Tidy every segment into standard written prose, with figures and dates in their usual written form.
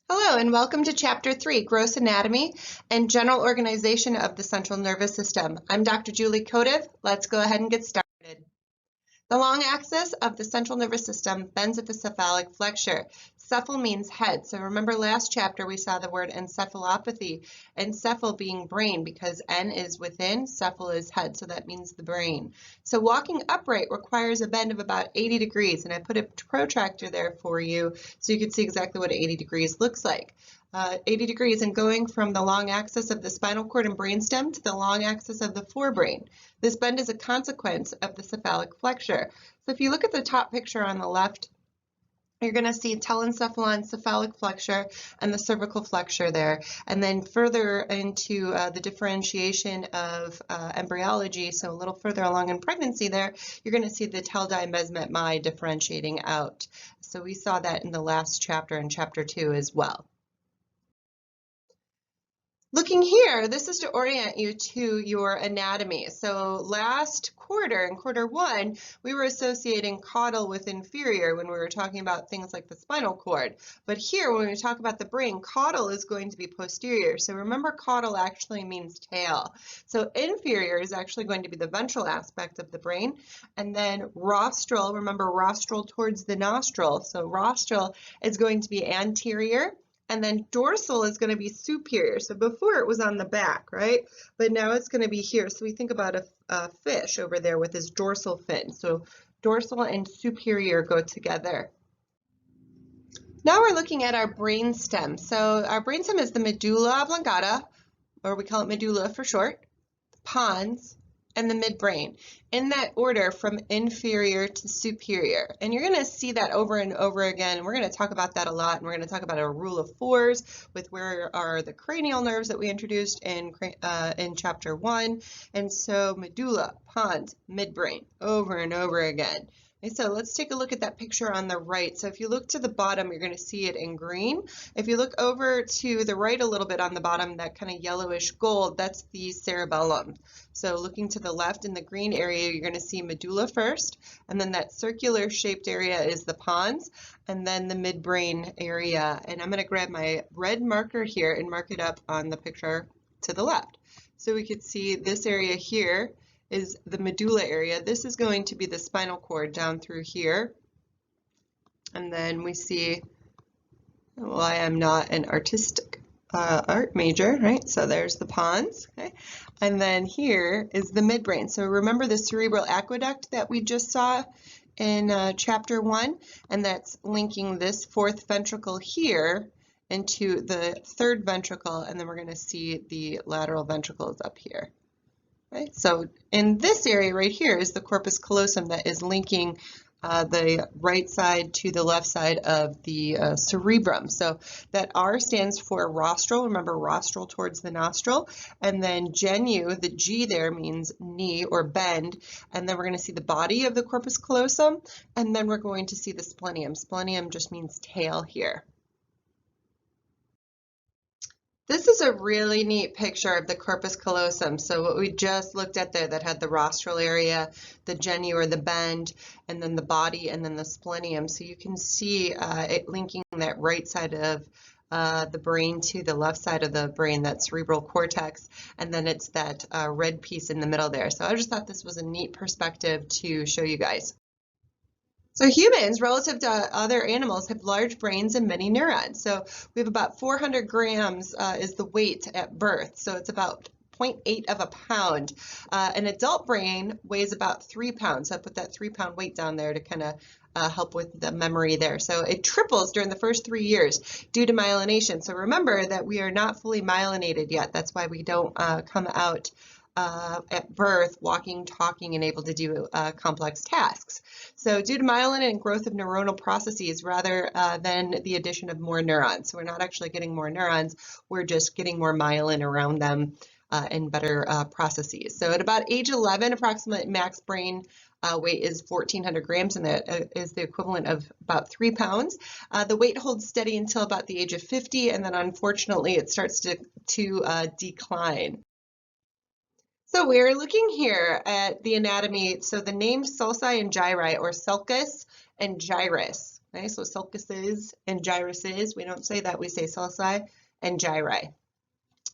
Hello and welcome to Chapter 3, Gross Anatomy and General Organization of the Central Nervous System. I'm Dr. Julie Kodev. Let's go ahead and get started. The long axis of the central nervous system bends at the cephalic flexure. Cephal means head. So remember last chapter we saw the word encephalopathy, encephal being brain because N is within, cephal is head, so that means the brain. So walking upright requires a bend of about 80 degrees, and I put a protractor there for you so you can see exactly what 80 degrees looks like. 80 degrees and going from the long axis of the spinal cord and brainstem to the long axis of the forebrain. This bend is a consequence of the cephalic flexure. So if you look at the top picture on the left, you're going to see telencephalon, cephalic flexure, and the cervical flexure there. And then further into the differentiation of embryology, so a little further along in pregnancy there, you're going to see the teldi, mesmet, mai differentiating out. So we saw that in the last chapter, in chapter 2 as well. Looking here, this is to orient you to your anatomy. So last quarter, in quarter 1, we were associating caudal with inferior when we were talking about things like the spinal cord. But here, when we talk about the brain, caudal is going to be posterior. So remember, caudal actually means tail. So inferior is actually going to be the ventral aspect of the brain. And then rostral, remember rostral towards the nostril. So rostral is going to be anterior. And then dorsal is going to be superior. So before it was on the back, right? But now it's going to be here. So we think about a fish over there with his dorsal fin. So dorsal and superior go together. Now we're looking at our brainstem. So our brainstem is the medulla oblongata, or we call it medulla for short, the pons, and the midbrain, in that order from inferior to superior. And you're going to see that over and over again. And we're going to talk about that a lot. And we're going to talk about a rule of 4s with where are the cranial nerves that we introduced in chapter 1. And so medulla, pons, midbrain, over and over again. Okay, so let's take a look at that picture on the right. So if you look to the bottom, you're going to see it in green. If you look over to the right a little bit on the bottom, that kind of yellowish gold, that's the cerebellum. So looking to the left in the green area, you're going to see medulla first, and then that circular shaped area is the pons, and then the midbrain area. And I'm going to grab my red marker here and mark it up on the picture to the left. So we could see this area here is the medulla area. This is going to be the spinal cord down through here. And then we see, well, I am not an artistic art major, right? So there's the pons, okay? And then here is the midbrain. So remember the cerebral aqueduct that we just saw in chapter 1, and that's linking this fourth ventricle here into the third ventricle, and then we're going to see the lateral ventricles up here. Right? So in this area right here is the corpus callosum that is linking the right side to the left side of the cerebrum. So that R stands for rostral. Remember, rostral towards the nostril. And then genu, the G there means knee or bend. And then we're going to see the body of the corpus callosum. And then we're going to see the splenium. Splenium just means tail here. This is a really neat picture of the corpus callosum. So what we just looked at there that had the rostral area, the genu or the bend, and then the body, and then the splenium. So you can see it linking that right side of the brain to the left side of the brain, that cerebral cortex, and then it's that red piece in the middle there. So I just thought this was a neat perspective to show you guys. So humans, relative to other animals, have large brains and many neurons. So we have about 400 grams is the weight at birth. So it's about 0.8 of a pound. An adult brain weighs about 3 pounds. So I put that 3-pound weight down there to kind of help with the memory there. So it triples during the first 3 years due to myelination. So remember that we are not fully myelinated yet. That's why we don't come out at birth walking, talking, and able to do complex tasks. So due to myelin and growth of neuronal processes rather than the addition of more neurons. So we're not actually getting more neurons, we're just getting more myelin around them and better processes. So at about age 11, approximate max brain weight is 1,400 grams, and that is the equivalent of about 3 pounds. The weight holds steady until about the age of 50, and then unfortunately it starts to decline. So we're looking here at the anatomy. So the names sulci and gyri, or sulcus and gyrus. Okay, so sulcuses and gyruses, we don't say that, we say sulci and gyri.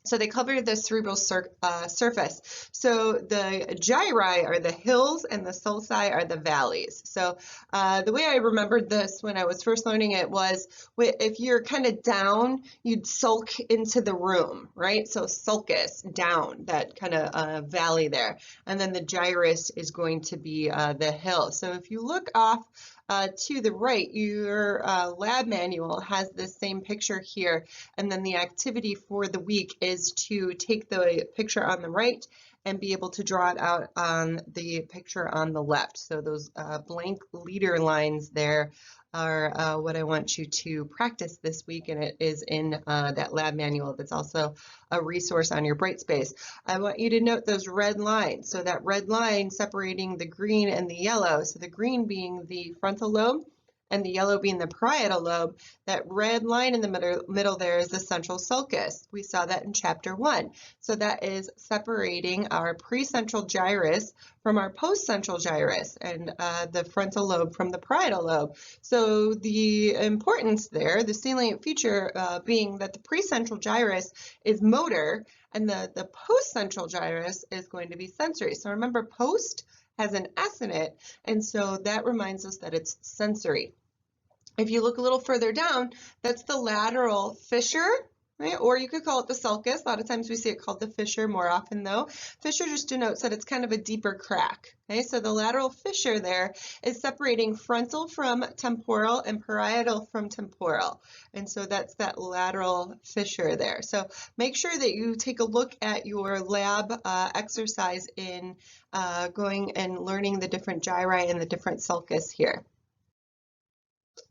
So they cover the cerebral surface. So the gyri are the hills and the sulci are the valleys. So the way I remembered this when I was first learning it was if you're kind of down, you'd sulk into the room, right? So sulcus, down, that kind of valley there. And then the gyrus is going to be the hill. So if you look off to the right, your lab manual has this same picture here, and then the activity for the week is to take the picture on the right and be able to draw it out on the picture on the left. So those blank leader lines there are what I want you to practice this week, and it is in that lab manual that's also a resource on your Brightspace. I want you to note those red lines. So that red line separating the green and the yellow, so the green being the frontal lobe and the yellow being the parietal lobe, that red line in the middle there is the central sulcus. We saw that in chapter 1. So that is separating our precentral gyrus from our postcentral gyrus, and the frontal lobe from the parietal lobe. So the importance there, the salient feature being that the precentral gyrus is motor and the postcentral gyrus is going to be sensory. So remember, post has an S in it, and so that reminds us that it's sensory. If you look a little further down, that's the lateral fissure, right? Or you could call it the sulcus. A lot of times we see it called the fissure more often though. Fissure just denotes that it's kind of a deeper crack. Okay, so the lateral fissure there is separating frontal from temporal and parietal from temporal. And so that's that lateral fissure there. So make sure that you take a look at your lab exercise in going and learning the different gyri and the different sulcus here.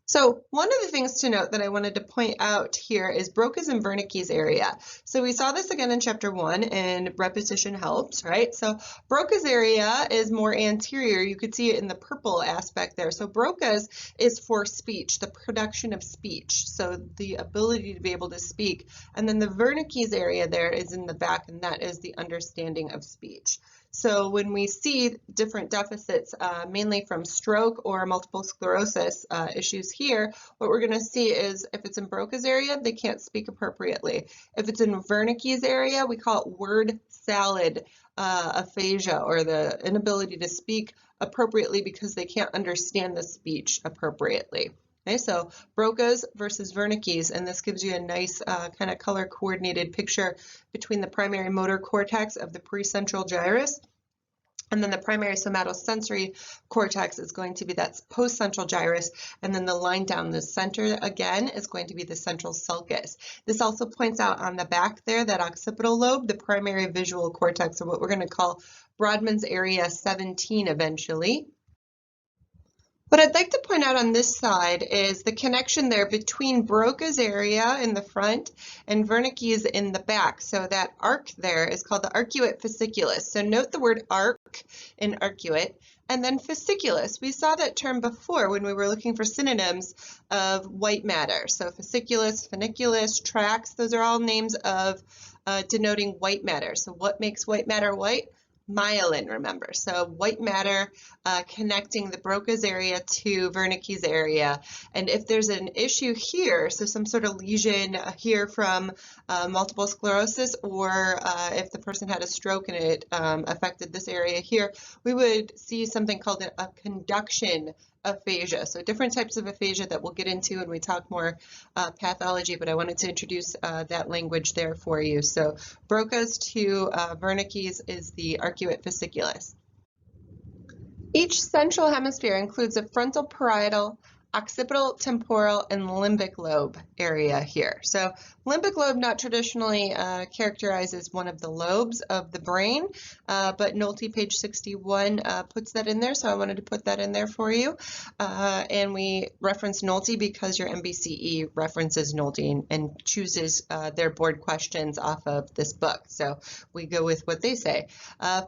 So one of the things to note that I wanted to point out here is Broca's and Wernicke's area. So we saw this again in chapter 1, and repetition helps, right? So Broca's area is more anterior. You could see it in the purple aspect there. So Broca's is for speech, the production of speech, so the ability to be able to speak. And then the Wernicke's area there is in the back, and that is the understanding of speech. So when we see different deficits, mainly from stroke or multiple sclerosis issues here, what we're going to see is if it's in Broca's area, they can't speak appropriately. If it's in Wernicke's area, we call it word salad aphasia, or the inability to speak appropriately because they can't understand the speech appropriately. Okay, so Broca's versus Wernicke's, and this gives you a nice kind of color coordinated picture between the primary motor cortex of the precentral gyrus, and then the primary somatosensory cortex is going to be that postcentral gyrus, and then the line down the center again is going to be the central sulcus. This also points out on the back there that occipital lobe, the primary visual cortex, or what we're going to call Brodmann's area 17 eventually. What I'd like to point out on this side is the connection there between Broca's area in the front and Wernicke's in the back. So that arc there is called the arcuate fasciculus. So note the word arc in arcuate, and then fasciculus. We saw that term before when we were looking for synonyms of white matter. So fasciculus, funiculus, tracts, those are all names of denoting white matter. So what makes white matter white? Myelin, remember. So white matter connecting the Broca's area to Wernicke's area. And if there's an issue here, so some sort of lesion here from multiple sclerosis, or if the person had a stroke and it affected this area here, we would see something called a conduction aphasia. So different types of aphasia that we'll get into when we talk more pathology, but I wanted to introduce that language there for you. So Broca's to Wernicke's is the arcuate fasciculus. Each central hemisphere includes a frontal parietal, occipital, temporal, and limbic lobe area here. So limbic lobe not traditionally characterized as one of the lobes of the brain, but Nolte page 61 puts that in there, so I wanted to put that in there for you. And we reference Nolte because your MBCE references Nolte and chooses their board questions off of this book. So we go with what they say.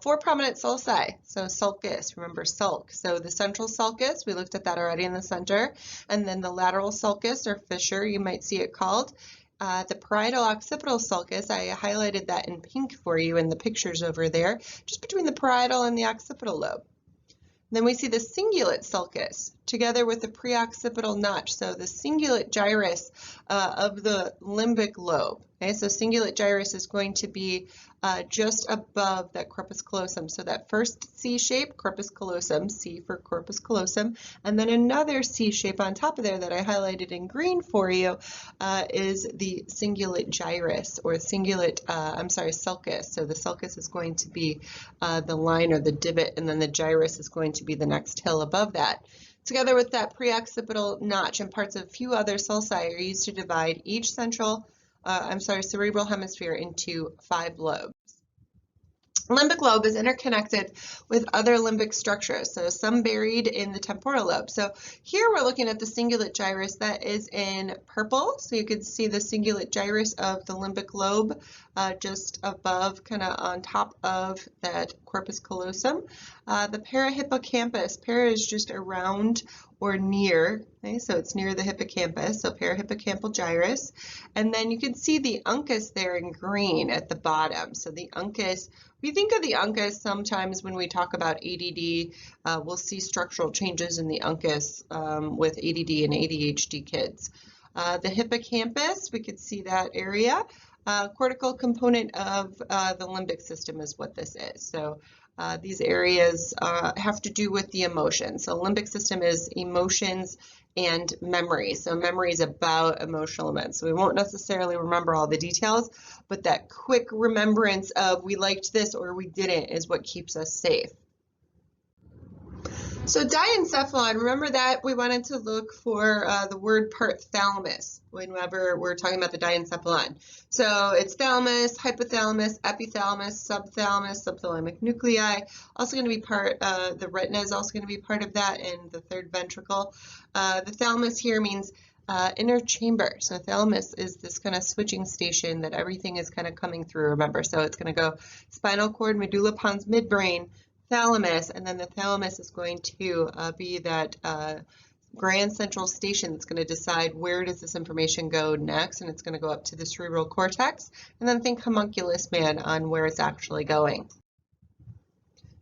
4 prominent sulci, so sulcus, remember sulc. So the central sulcus, we looked at that already in the center. And then the lateral sulcus, or fissure, you might see it called. The parietal occipital sulcus, I highlighted that in pink for you in the pictures over there, just between the parietal and the occipital lobe. Then we see the cingulate sulcus together with the preoccipital notch, so the cingulate gyrus of the limbic lobe. Okay, so cingulate gyrus is going to be just above that corpus callosum. So that first C shape, corpus callosum, C for corpus callosum, and then another C shape on top of there that I highlighted in green for you is the cingulate gyrus, or cingulate, sulcus. So the sulcus is going to be the line or the divot, and then the gyrus is going to be the next hill above that. Together with that preoccipital notch and parts of a few other sulci are used to divide each cerebral hemisphere into 5 lobes. Limbic lobe is interconnected with other limbic structures, so some buried in the temporal lobe. So here we're looking at the cingulate gyrus that is in purple. So you can see the cingulate gyrus of the limbic lobe just above, kind of on top of that corpus callosum. The parahippocampus, para is just around or near, okay, so it's near the hippocampus, so parahippocampal gyrus. And then you can see the uncus there in green at the bottom. So the uncus, we think of the uncus sometimes when we talk about ADD, we'll see structural changes in the uncus with ADD and ADHD kids. The hippocampus, we could see that area. Cortical component of the limbic system is what this is. So these areas have to do with the emotions. So limbic system is emotions and memory. So memory is about emotional events. So we won't necessarily remember all the details, but that quick remembrance of we liked this or we didn't is what keeps us safe. So Diencephalon, remember that we wanted to look for the word part thalamus whenever we're talking about the Diencephalon. So it's thalamus, hypothalamus, epithalamus, subthalamic nuclei. Also going to be part, the retina is also going to be part of that, and the third ventricle. The thalamus here means inner chamber. So thalamus is this kind of switching station that everything is kind of coming through, remember. So it's going to go spinal cord, medulla, pons, midbrain, thalamus, and then the thalamus is going to be that grand central station that's going to decide where does this information go next, and it's going to go up to the cerebral cortex, and then think homunculus man on where it's actually going.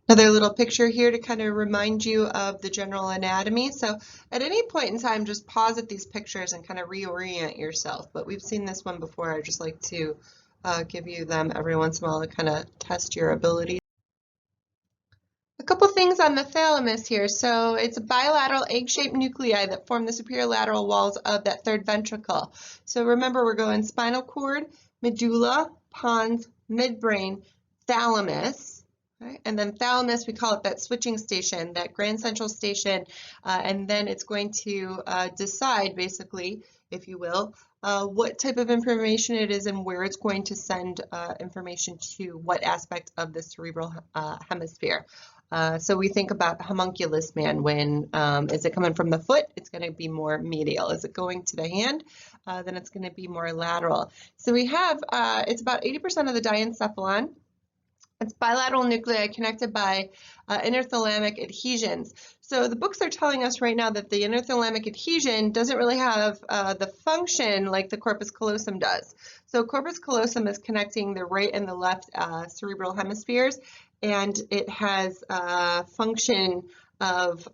Another little picture here to kind of remind you of the general anatomy. So at any point in time, just pause at these pictures and kind of reorient yourself. But we've seen this one before. I just like to give you them every once in a while to kind of test your ability. A couple things on the thalamus here. So it's bilateral egg-shaped nuclei that form the superior lateral walls of that third ventricle. So remember, we're going spinal cord, medulla, pons, midbrain, thalamus. Right? And then thalamus, we call it that switching station, that grand central station, and then it's going to decide, basically, if you will, what type of information it is and where it's going to send information to what aspect of the cerebral hemisphere. So we think about homunculus man when, is it coming from the foot? It's going to be more medial. Is it going to the hand? Then it's going to be more lateral. So we have, it's about 80% of the diencephalon. It's bilateral nuclei connected by interthalamic adhesions. So the books are telling us right now that the interthalamic adhesion doesn't really have the function like the corpus callosum does. So corpus callosum is connecting the right and the left cerebral hemispheres, and it has function of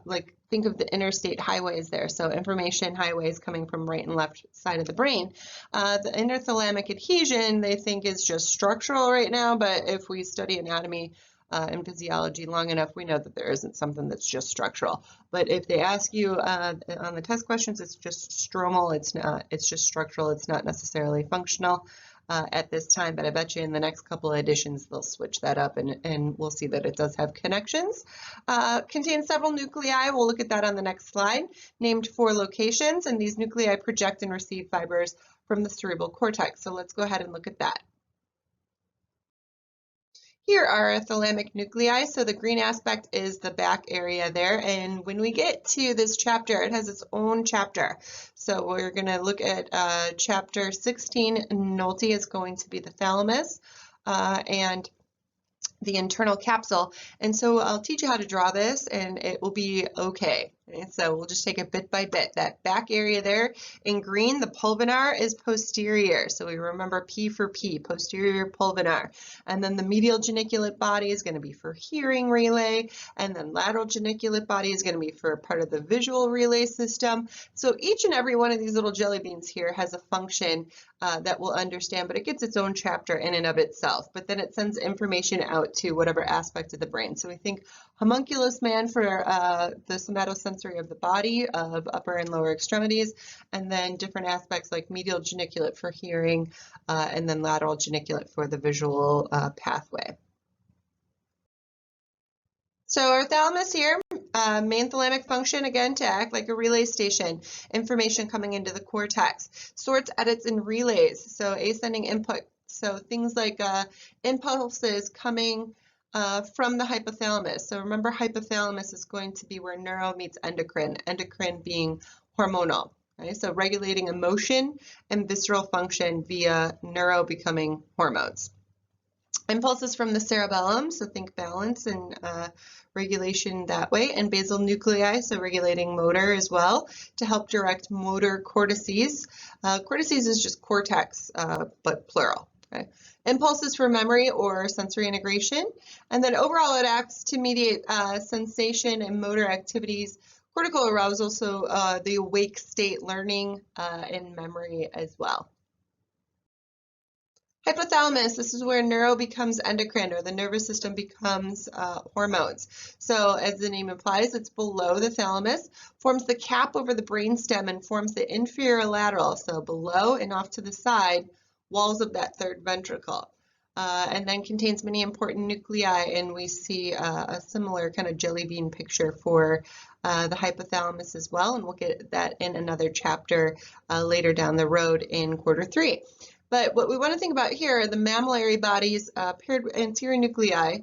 like, think of the interstate highways there. So information highways coming from right and left side of the brain. The interthalamic adhesion they think is just structural right now, but if we study anatomy and physiology long enough, we know that there isn't something that's just structural. But if they ask you on the test questions, it's just stromal, it's not, it's just structural, it's not necessarily functional at this time, but I bet you in the next couple of editions they'll switch that up, and we'll see that it does have connections. Contains several nuclei, we'll look at that on the next slide, named for locations, and these nuclei project and receive fibers from the cerebral cortex. So let's go ahead and look at that. Here are thalamic nuclei. So the green aspect is the back area there. And when we get to this chapter, it has its own chapter. So we're going to look at chapter 16. Nolte is going to be the thalamus and the internal capsule. And so I'll teach you how to draw this, and it will be okay. Okay, so we'll just take it bit by bit. That back area there in green, the pulvinar is posterior. So we remember P for P, posterior pulvinar. And then the medial geniculate body is going to be for hearing relay. And then lateral geniculate body is going to be for part of the visual relay system. So each and every one of these little jelly beans here has a function that we'll understand, but it gets its own chapter in and of itself. But then it sends information out to whatever aspect of the brain. So we think homunculus man for the somatosensory of the body, of upper and lower extremities, and then different aspects like medial geniculate for hearing, and then lateral geniculate for the visual pathway. So our thalamus here, main thalamic function, again, to act like a relay station, information coming into the cortex, sorts, edits, and relays, so ascending input, so things like impulses coming from the hypothalamus. So remember, hypothalamus is going to be where neuro meets endocrine, endocrine being hormonal. Okay? So regulating emotion and visceral function via neuro becoming hormones. Impulses from the cerebellum, so think balance and regulation that way, and basal nuclei, so regulating motor as well, to help direct motor cortices. Cortices is just cortex, but plural. Okay? Impulses for memory or sensory integration, and then overall it acts to mediate sensation and motor activities, cortical arousal, so the awake state, learning and memory as well. Hypothalamus, this is where neuro becomes endocrine, or the nervous system becomes hormones. So as the name implies, it's below the thalamus, forms the cap over the brainstem, and forms the inferior lateral, so below and off to the side, walls of that third ventricle. And then contains many important nuclei, and we see a similar kind of jelly bean picture for the hypothalamus as well, and we'll get that in another chapter later down the road in quarter 3. But what we want to think about here are the mammillary bodies, paired anterior nuclei,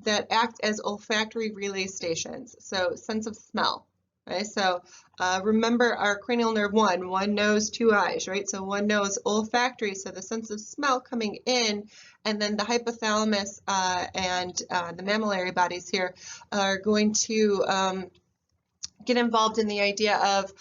that act as olfactory relay stations, so sense of smell. Right? So remember our cranial nerve 1 nose, 2 eyes, right? So one nose, olfactory, so the sense of smell coming in, and then the hypothalamus and the mammillary bodies here are going to get involved in the idea of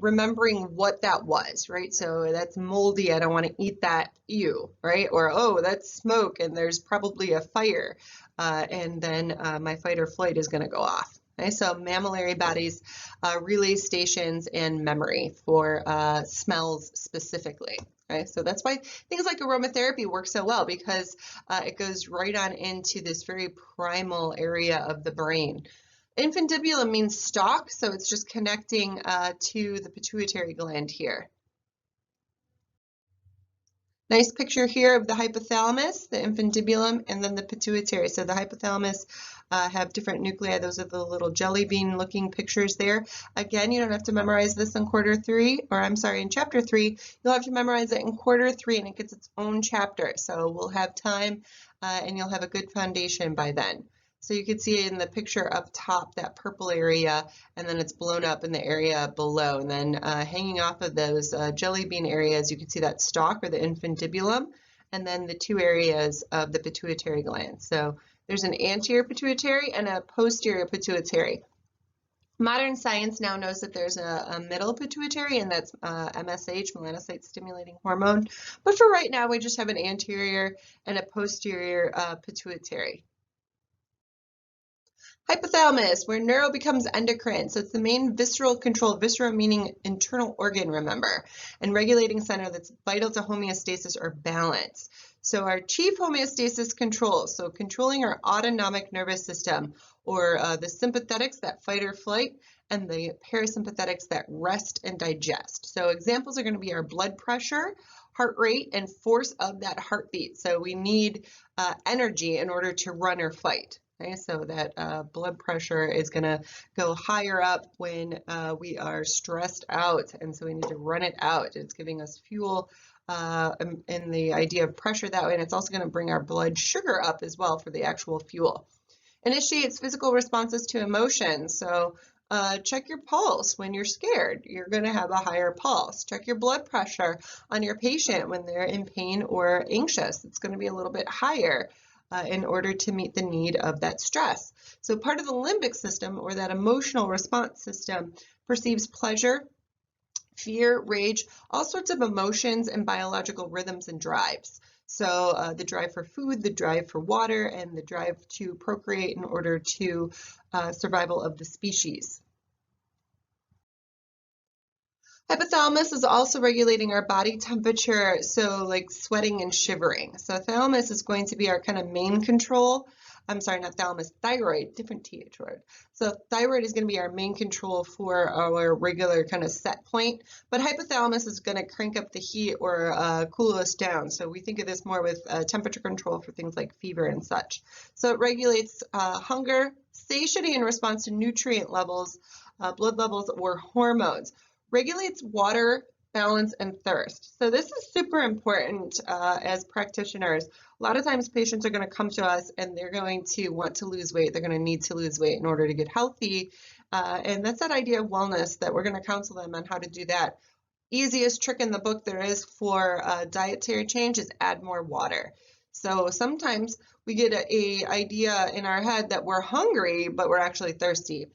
remembering what that was, right? So that's moldy, I don't want to eat that, ew, right? Or, oh, that's smoke and there's probably a fire, and then my fight or flight is going to go off. Okay? So mammillary bodies, relay stations, and memory for smells specifically. Okay? So that's why things like aromatherapy work so well, because it goes right on into this very primal area of the brain. Infundibulum means stalk, so it's just connecting to the pituitary gland here. Nice picture here of the hypothalamus, the infundibulum, and then the pituitary. So the hypothalamus have different nuclei. Those are the little jelly bean looking pictures there. Again, you don't have to memorize this in in chapter 3. You'll have to memorize it in quarter 3, and it gets its own chapter. So we'll have time and you'll have a good foundation by then. So you can see in the picture up top, that purple area, and then it's blown up in the area below. And then hanging off of those jelly bean areas, you can see that stalk, or the infundibulum, and then the 2 areas of the pituitary gland. So there's an anterior pituitary and a posterior pituitary. Modern science now knows that there's a middle pituitary, and that's MSH, melanocyte stimulating hormone. But for right now, we just have an anterior and a posterior pituitary. Hypothalamus, where neuro becomes endocrine. So it's the main visceral control, viscera meaning internal organ, remember, and regulating center that's vital to homeostasis or balance. So our chief homeostasis controls, so controlling our autonomic nervous system, or the sympathetics, that fight or flight, and the parasympathetics, that rest and digest. So examples are going to be our blood pressure, heart rate, and force of that heartbeat. So we need energy in order to run or fight. Okay, so that blood pressure is going to go higher up when we are stressed out, and so we need to run it out. It's giving us fuel in the idea of pressure that way, and it's also going to bring our blood sugar up as well for the actual fuel. Initiates physical responses to emotions. So check your pulse when you're scared. You're going to have a higher pulse. Check your blood pressure on your patient when they're in pain or anxious. It's going to be a little bit higher. in order to meet the need of that stress. So part of the limbic system, or that emotional response system, perceives pleasure, fear, rage, all sorts of emotions and biological rhythms and drives. So the drive for food, the drive for water, and the drive to procreate in order to survival of the species. Hypothalamus is also regulating our body temperature, so like sweating and shivering. So thalamus is going to be our kind of main control. I'm sorry, not thalamus, thyroid, different TH word. So thyroid is going to be our main control for our regular kind of set point, but hypothalamus is going to crank up the heat or cool us down. So we think of this more with temperature control for things like fever and such. So it regulates hunger, satiety in response to nutrient levels, blood levels, or hormones. Regulates water, balance, and thirst. So this is super important as practitioners. A lot of times patients are going to come to us and they're going to want to lose weight. They're going to need to lose weight in order to get healthy. And that's that idea of wellness that we're going to counsel them on how to do that. Easiest trick in the book there is for dietary change is add more water. So sometimes we get a idea in our head that we're hungry, but we're actually thirsty.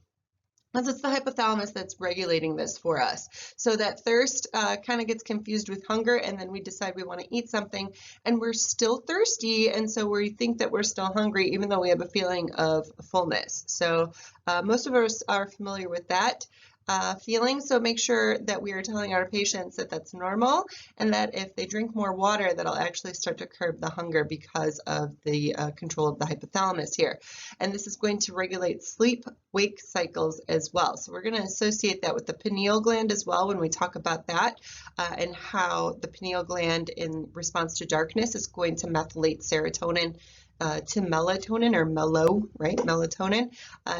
Because it's the hypothalamus that's regulating this for us. So that thirst kind of gets confused with hunger, and then we decide we want to eat something, and we're still thirsty, and so we think that we're still hungry, even though we have a feeling of fullness. So most of us are familiar with that feeling, so make sure that we are telling our patients that that's normal, and that if they drink more water, that'll actually start to curb the hunger because of the control of the hypothalamus here. And this is going to regulate sleep-wake cycles as well. So we're going to associate that with the pineal gland as well when we talk about that, and how the pineal gland in response to darkness is going to methylate serotonin to melatonin, or melatonin,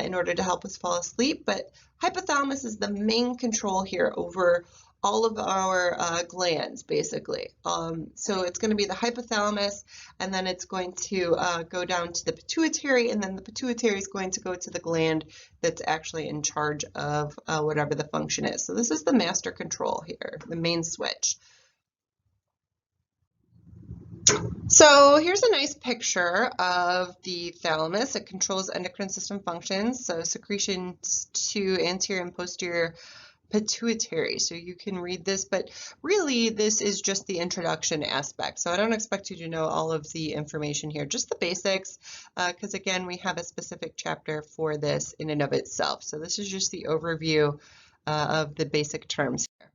in order to help us fall asleep. But hypothalamus is the main control here over all of our glands, basically. So it's going to be the hypothalamus, and then it's going to go down to the pituitary, and then the pituitary is going to go to the gland that's actually in charge of whatever the function is. So this is the master control here, the main switch. So here's a nice picture of the thalamus. It controls endocrine system functions, so secretions to anterior and posterior pituitary. So you can read this, but really this is just the introduction aspect. So I don't expect you to know all of the information here, just the basics, because again, we have a specific chapter for this in and of itself. So this is just the overview of the basic terms here.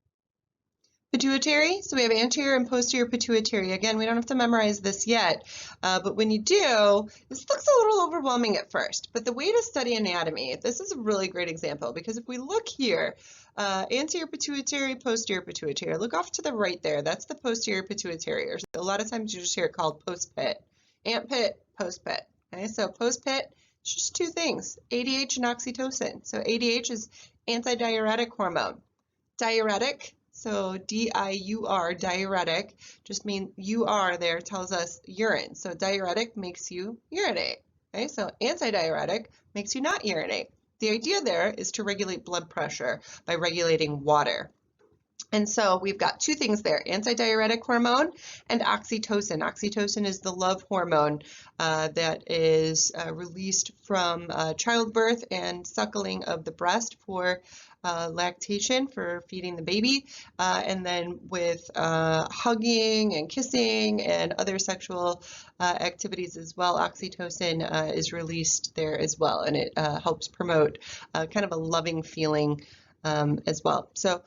Pituitary, so we have anterior and posterior pituitary. Again, we don't have to memorize this yet, but when you do, this looks a little overwhelming at first. But the way to study anatomy, this is a really great example, because if we look here, anterior pituitary, posterior pituitary, look off to the right there, that's the posterior pituitary, or a lot of times you just hear it called post-pit. Ant pit, post-pit. Okay, so post-pit, it's just two things, ADH and oxytocin. So ADH is antidiuretic hormone. Diuretic, so D-I-U-R, diuretic, just mean UR there tells us urine. So diuretic makes you urinate. Okay, so antidiuretic makes you not urinate. The idea there is to regulate blood pressure by regulating water. And so we've got two things there, antidiuretic hormone and oxytocin. Oxytocin is the love hormone that is released from childbirth and suckling of the breast for lactation, for feeding the baby, and then with hugging and kissing and other sexual activities as well, oxytocin is released there as well, and it helps promote kind of a loving feeling as well. So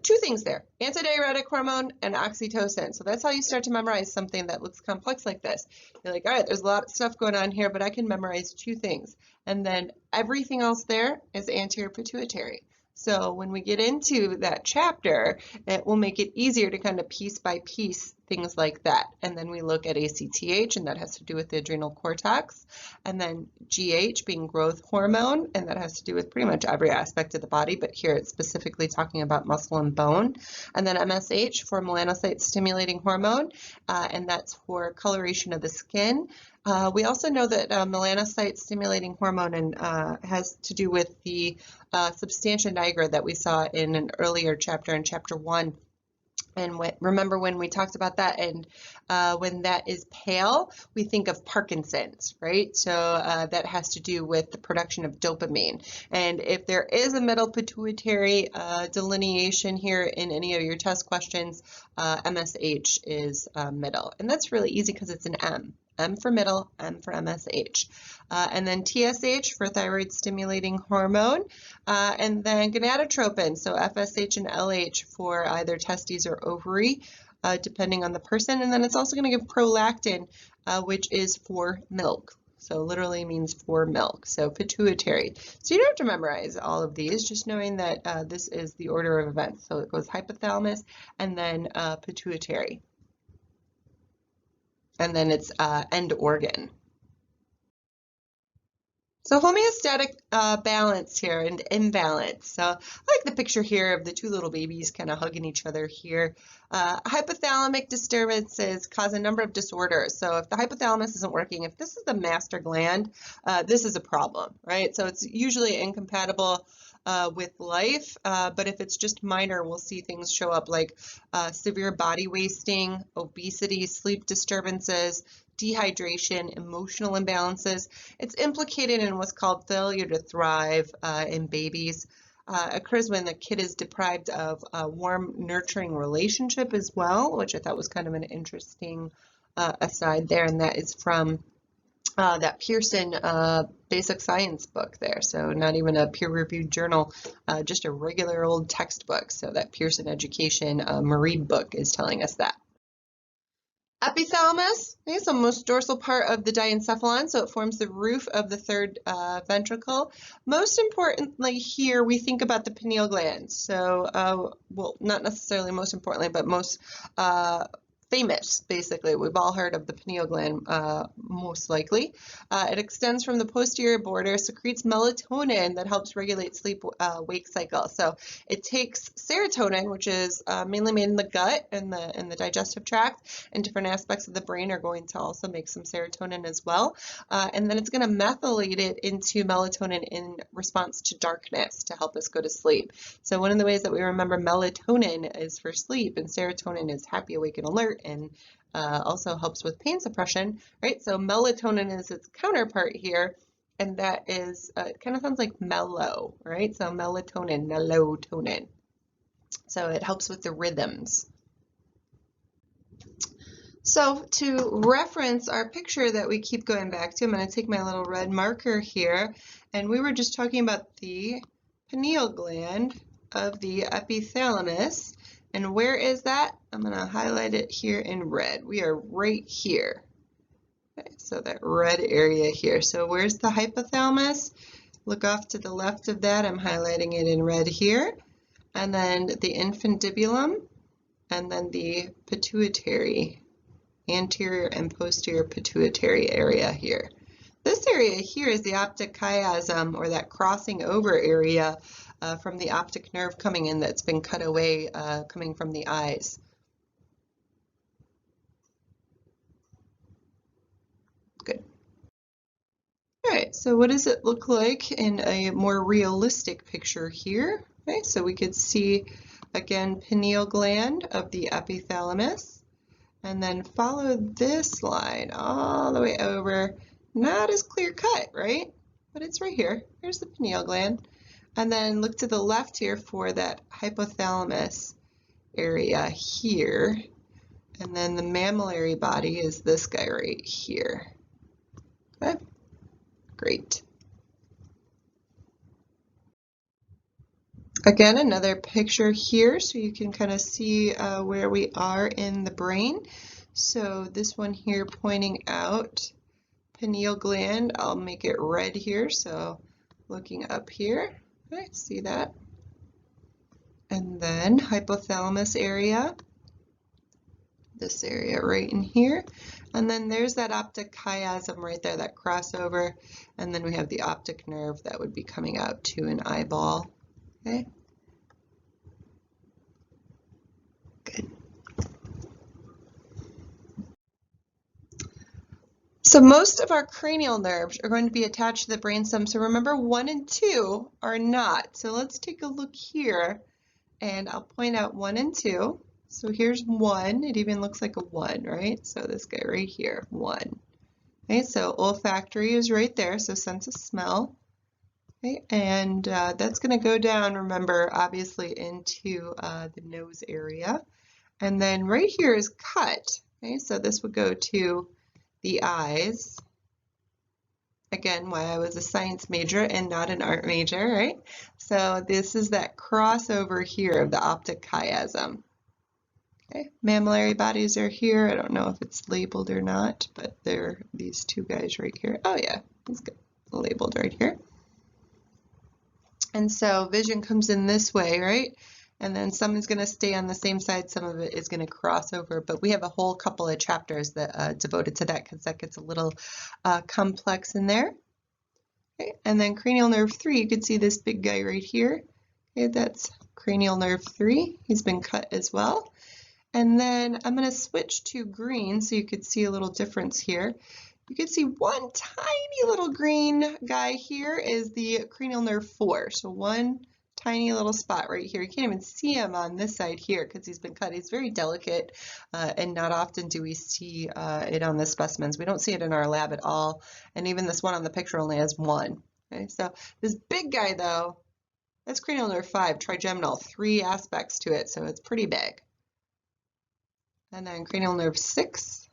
two things there, antidiuretic hormone and oxytocin. So that's how you start to memorize something that looks complex like this. You're like, all right, there's a lot of stuff going on here, but I can memorize two things. And then everything else there is anterior pituitary. So when we get into that chapter, it will make it easier to kind of piece by piece things like that. And then we look at ACTH, and that has to do with the adrenal cortex. And then GH being growth hormone, and that has to do with pretty much every aspect of the body, but here it's specifically talking about muscle and bone. And then MSH for melanocyte stimulating hormone, and that's for coloration of the skin. We also know that melanocyte stimulating hormone has to do with the substantia nigra that we saw in an earlier chapter, in chapter 1. And remember when we talked about that, and when that is pale, we think of Parkinson's, right? So that has to do with the production of dopamine. And if there is a middle pituitary delineation here in any of your test questions, MSH is middle. And that's really easy because it's an M. M for middle, M for MSH. And then TSH for thyroid stimulating hormone, and then gonadotropin, so FSH and LH for either testes or ovary, depending on the person. And then it's also going to give prolactin, which is for milk. So literally means for milk. So pituitary. So you don't have to memorize all of these, just knowing that this is the order of events. So it goes hypothalamus and then pituitary. And then it's end organ. So homeostatic balance here and imbalance. So I like the picture here of the two little babies kind of hugging each other here. Hypothalamic disturbances cause a number of disorders. So if the hypothalamus isn't working, if this is the master gland, this is a problem, right? So it's usually incompatible with life, but if it's just minor, we'll see things show up like severe body wasting, obesity, sleep disturbances, dehydration, emotional imbalances. It's implicated in what's called failure to thrive in babies. Occurs when the kid is deprived of a warm, nurturing relationship as well, which I thought was kind of an interesting aside there, and that is from that Pearson basic science book there. So not even a peer-reviewed journal, just a regular old textbook. So that Pearson Education Marie book is telling us that. Epithalamus is the most dorsal part of the diencephalon, so it forms the roof of the third ventricle. Most importantly here, we think about the pineal gland. So, well, not necessarily most importantly, but most famous, basically. We've all heard of the pineal gland, most likely. It extends from the posterior border, secretes melatonin that helps regulate sleep-wake cycle. So it takes serotonin, which is mainly made in the gut and the digestive tract, and different aspects of the brain are going to also make some serotonin as well. And then it's going to methylate it into melatonin in response to darkness to help us go to sleep. So one of the ways that we remember melatonin is for sleep, and serotonin is happy, awake, and alert, and also helps with pain suppression, right? So melatonin is its counterpart here, and that is, it kind of sounds like mellow, right? So melatonin. So it helps with the rhythms. So to reference our picture that we keep going back to, I'm going to take my little red marker here, and we were just talking about the pineal gland of the epithalamus. And where is that? I'm going to highlight it here in red. We are right here. Okay, so that red area here. So where's the hypothalamus? Look off to the left of that. I'm highlighting it in red here. And then the infundibulum, and then the pituitary, anterior and posterior pituitary area here. This area here is the optic chiasm, or that crossing over area from the optic nerve coming in that's been cut away, coming from the eyes. Good. All right, so what does it look like in a more realistic picture here? Okay, so we could see, again, pineal gland of the epithalamus, and then follow this line all the way over. Not as clear cut, right? But it's right here. Here's the pineal gland. And then look to the left here for that hypothalamus area here. And then the mammillary body is this guy right here. Okay, great. Again, another picture here so you can kind of see where we are in the brain. So this one here pointing out pineal gland, I'll make it red here, so looking up here, okay, see that? And then hypothalamus area, this area right in here, and then there's that optic chiasm right there, that crossover, and then we have the optic nerve that would be coming out to an eyeball, okay? Good. So most of our cranial nerves are going to be attached to the brainstem. So remember, 1 and 2 are not. So let's take a look here, and I'll point out 1 and 2. So here's 1. It even looks like a 1, right? So this guy right here, 1. Okay, so olfactory is right there, so sense of smell. Okay, and that's going to go down, remember, obviously into the nose area. And then right here is cut. Okay, so this would go to the eyes. Again, why I was a science major and not an art major, right? So this is that crossover here of the optic chiasm. Okay, mammillary bodies are here. I don't know if it's labeled or not, but they're these two guys right here. Oh yeah, he's labeled right here. And so vision comes in this way, right? And then some is going to stay on the same side, some of it is going to cross over, but we have a whole couple of chapters that devoted to that because that gets a little complex in there. Okay, and then cranial nerve 3, you can see this big guy right here. Okay, that's cranial nerve 3. He's been cut as well. And then I'm going to switch to green so you could see a little difference here. You can see one tiny little green guy here is the cranial nerve 4. So one tiny little spot right here. You can't even see him on this side here because he's been cut. He's very delicate and not often do we see it on the specimens. We don't see it in our lab at all. And even this one on the picture only has 1. Okay, so this big guy though, that's cranial nerve 5, trigeminal, 3 aspects to it. So it's pretty big. And then cranial nerve 6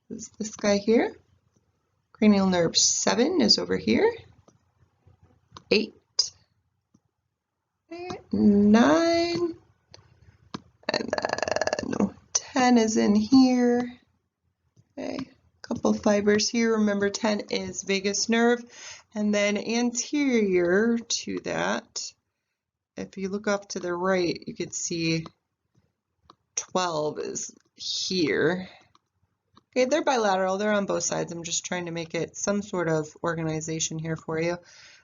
is this guy here. Cranial nerve 7 is over here. 8, 9, and then 10 is in here. Okay, a couple fibers here. Remember 10 is vagus nerve. And then anterior to that, if you look off to the right, you could see 12 is here. Okay, they're bilateral, they're on both sides. I'm just trying to make it some sort of organization here for you.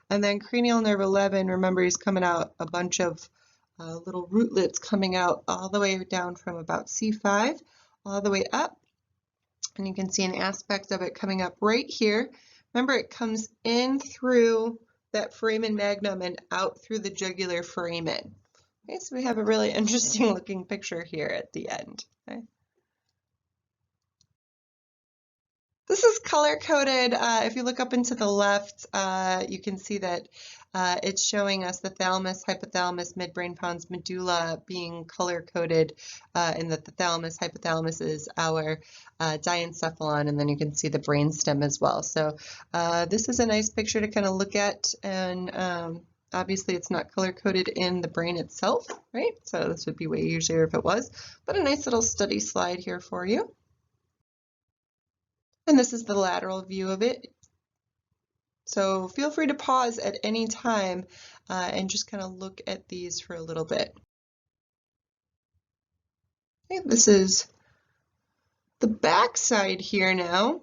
And then cranial nerve 11, remember he's coming out a bunch of little rootlets coming out all the way down from about C5 all the way up. And you can see an aspect of it coming up right here. Remember, it comes in through that foramen magnum and out through the jugular foramen. Okay, so we have a really interesting looking picture here at the end. Okay. This is color-coded. If you look up into the left, you can see that it's showing us the thalamus, hypothalamus, midbrain pons, medulla being color-coded, and that the thalamus, hypothalamus is our diencephalon, and then you can see the brainstem as well. So this is a nice picture to kind of look at, and obviously it's not color-coded in the brain itself, right? So this would be way easier if it was, but a nice little study slide here for you. And this is the lateral view of it. So feel free to pause at any time and just kind of look at these for a little bit. Okay, this is the back side here now,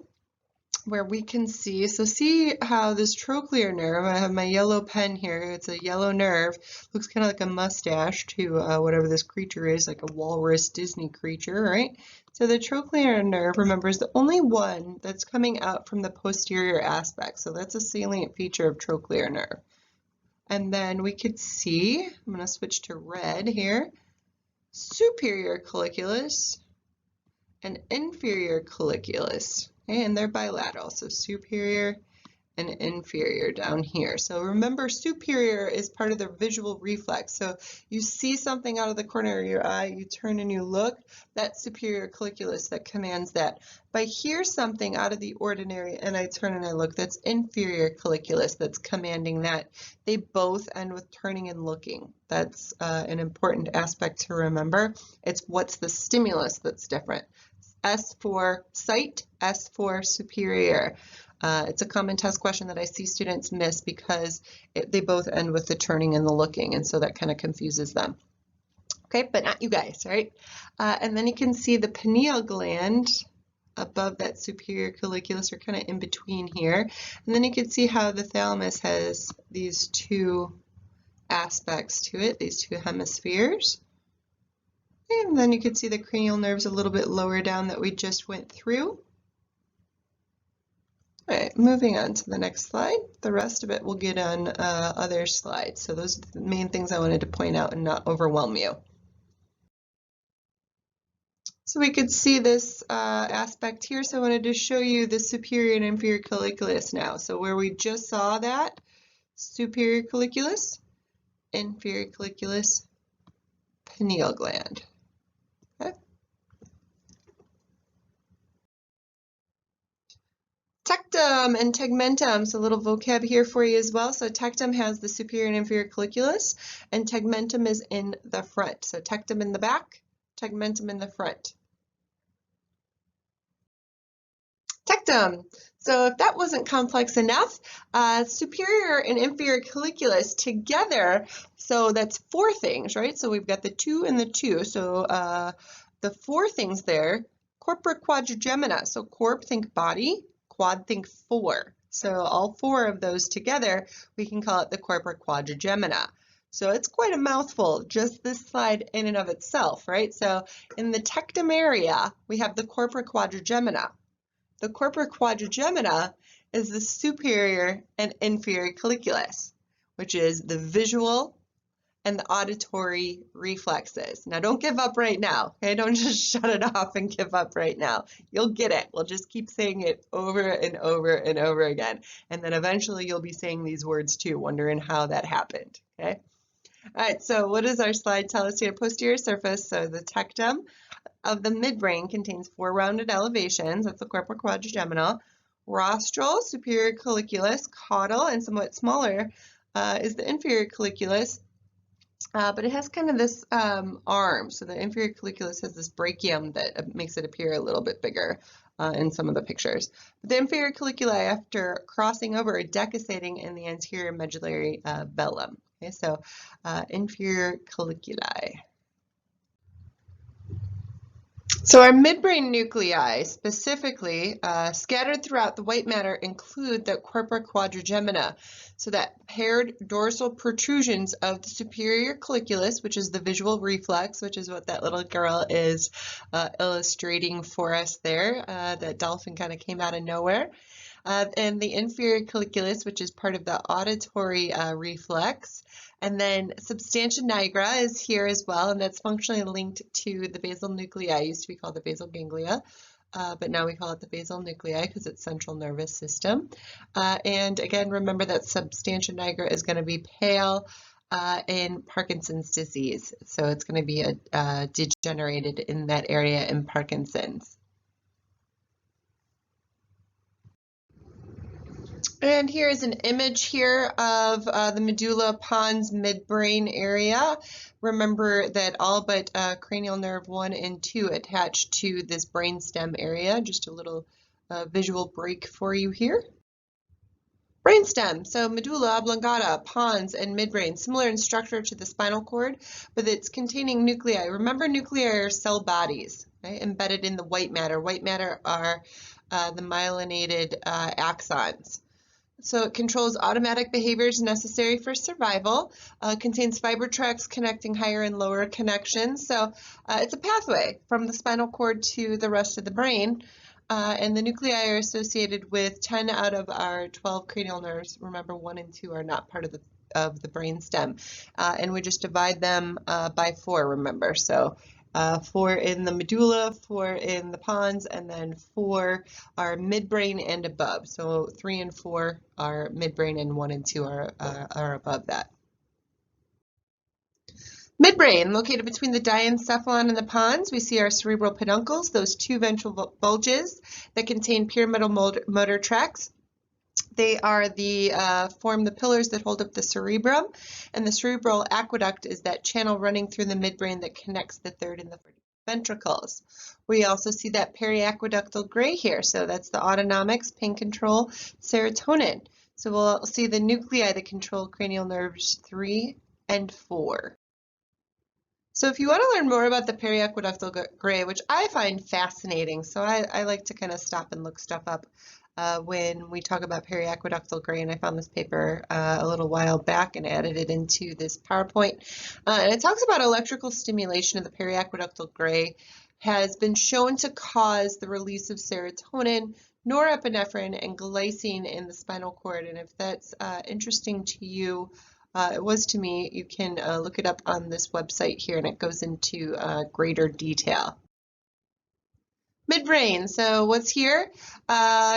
where we can see, so see how this trochlear nerve, I have my yellow pen here, it's a yellow nerve, looks kind of like a mustache to whatever this creature is, like a walrus Disney creature, right? So the trochlear nerve, remember, is the only one that's coming out from the posterior aspect, so that's a salient feature of trochlear nerve. And then we could see, I'm going to switch to red here, superior colliculus and inferior colliculus. Okay, and they're bilateral, so superior and inferior down here. So remember, superior is part of the visual reflex. So you see something out of the corner of your eye, you turn and you look, that's superior colliculus that commands that. If I hear something out of the ordinary and I turn and I look, that's inferior colliculus that's commanding that. They both end with turning and looking. That's an important aspect to remember. It's what's the stimulus that's different. S for sight, S for superior. It's a common test question that I see students miss because they both end with the turning and the looking, and so that kind of confuses them. Okay, but not you guys, right? And then you can see the pineal gland above that superior colliculus, or kind of in between here. And then you can see how the thalamus has these two aspects to it, these two hemispheres. And then you can see the cranial nerves a little bit lower down that we just went through. All right, moving on to the next slide. The rest of it we'll get on other slides. So those are the main things I wanted to point out and not overwhelm you. So we could see this aspect here. So I wanted to show you the superior and inferior colliculus now. So where we just saw that, superior colliculus, inferior colliculus, pineal gland. Okay. Tectum and tegmentum, so a little vocab here for you as well. So tectum has the superior and inferior colliculus, and tegmentum is in the front. So tectum in the back, tegmentum in the front. Tectum. So if that wasn't complex enough, superior and inferior colliculus together, so that's four things, right? So we've got the two and the two. So the four things there, corpora quadrigemina. So corp, think body, quad, think four. So all four of those together, we can call it the corpora quadrigemina. So it's quite a mouthful, just this slide in and of itself, right? So in the tectum area, we have the corpora quadrigemina. The corpora quadrigemina is the superior and inferior colliculus, which is the visual and the auditory reflexes. Now don't give up right now, okay? Don't just shut it off and give up right now. You'll get it. We'll just keep saying it over and over and over again. And then eventually you'll be saying these words too, wondering how that happened, okay? All right, so what does our slide tell us here? Posterior surface, so the tectum of the midbrain contains four rounded elevations. That's the corpora quadrigemina. Rostral, superior colliculus, caudal, and somewhat smaller is the inferior colliculus. But it has kind of this arm. So the inferior colliculus has this brachium that makes it appear a little bit bigger in some of the pictures. The inferior colliculi, after crossing over, are decussating in the anterior medullary velum. Okay, so inferior colliculi. So our midbrain nuclei, specifically scattered throughout the white matter, include the corpora quadrigemina. So that paired dorsal protrusions of the superior colliculus, which is the visual reflex, which is what that little girl is illustrating for us there. That dolphin kind of came out of nowhere. And the inferior colliculus, which is part of the auditory reflex. And then substantia nigra is here as well, and that's functionally linked to the basal nuclei. It used to be called the basal ganglia, but now we call it the basal nuclei because it's central nervous system. And again, remember that substantia nigra is going to be pale in Parkinson's disease. So it's going to be degenerated in that area in Parkinson's. And here is an image here of the medulla pons midbrain area. Remember that all but cranial nerve 1 and 2 attach to this brainstem area. Just a little visual break for you here. Brainstem, so medulla oblongata, pons, and midbrain, similar in structure to the spinal cord, but it's containing nuclei. Remember, nuclei are cell bodies, right, embedded in the white matter. White matter are the myelinated axons. So it controls automatic behaviors necessary for survival, contains fiber tracts connecting higher and lower connections. So it's a pathway from the spinal cord to the rest of the brain. And the nuclei are associated with 10 out of our 12 cranial nerves. Remember, 1 and 2 are not part of the brainstem. And we just divide them by 4, remember. So 4 in the medulla, 4 in the pons, and then 4 are midbrain and above. So 3 and 4 are midbrain, and 1 and 2 are above that. Midbrain, located between the diencephalon and the pons, we see our cerebral peduncles, those two ventral bulges that contain pyramidal motor tracts. They are form the pillars that hold up the cerebrum, and the cerebral aqueduct is that channel running through the midbrain that connects the third and the fourth ventricles. We also see that periaqueductal gray here, so that's the autonomics, pain control, serotonin. So we'll see the nuclei that control cranial nerves 3 and 4. So if you want to learn more about the periaqueductal gray, which I find fascinating, so I like to kind of stop and look stuff up when we talk about periaqueductal gray, and I found this paper a little while back and added it into this PowerPoint. And it talks about electrical stimulation of the periaqueductal gray has been shown to cause the release of serotonin, norepinephrine, and glycine in the spinal cord. And if that's interesting to you, it was to me, you can look it up on this website here, and it goes into greater detail. Midbrain, so what's here?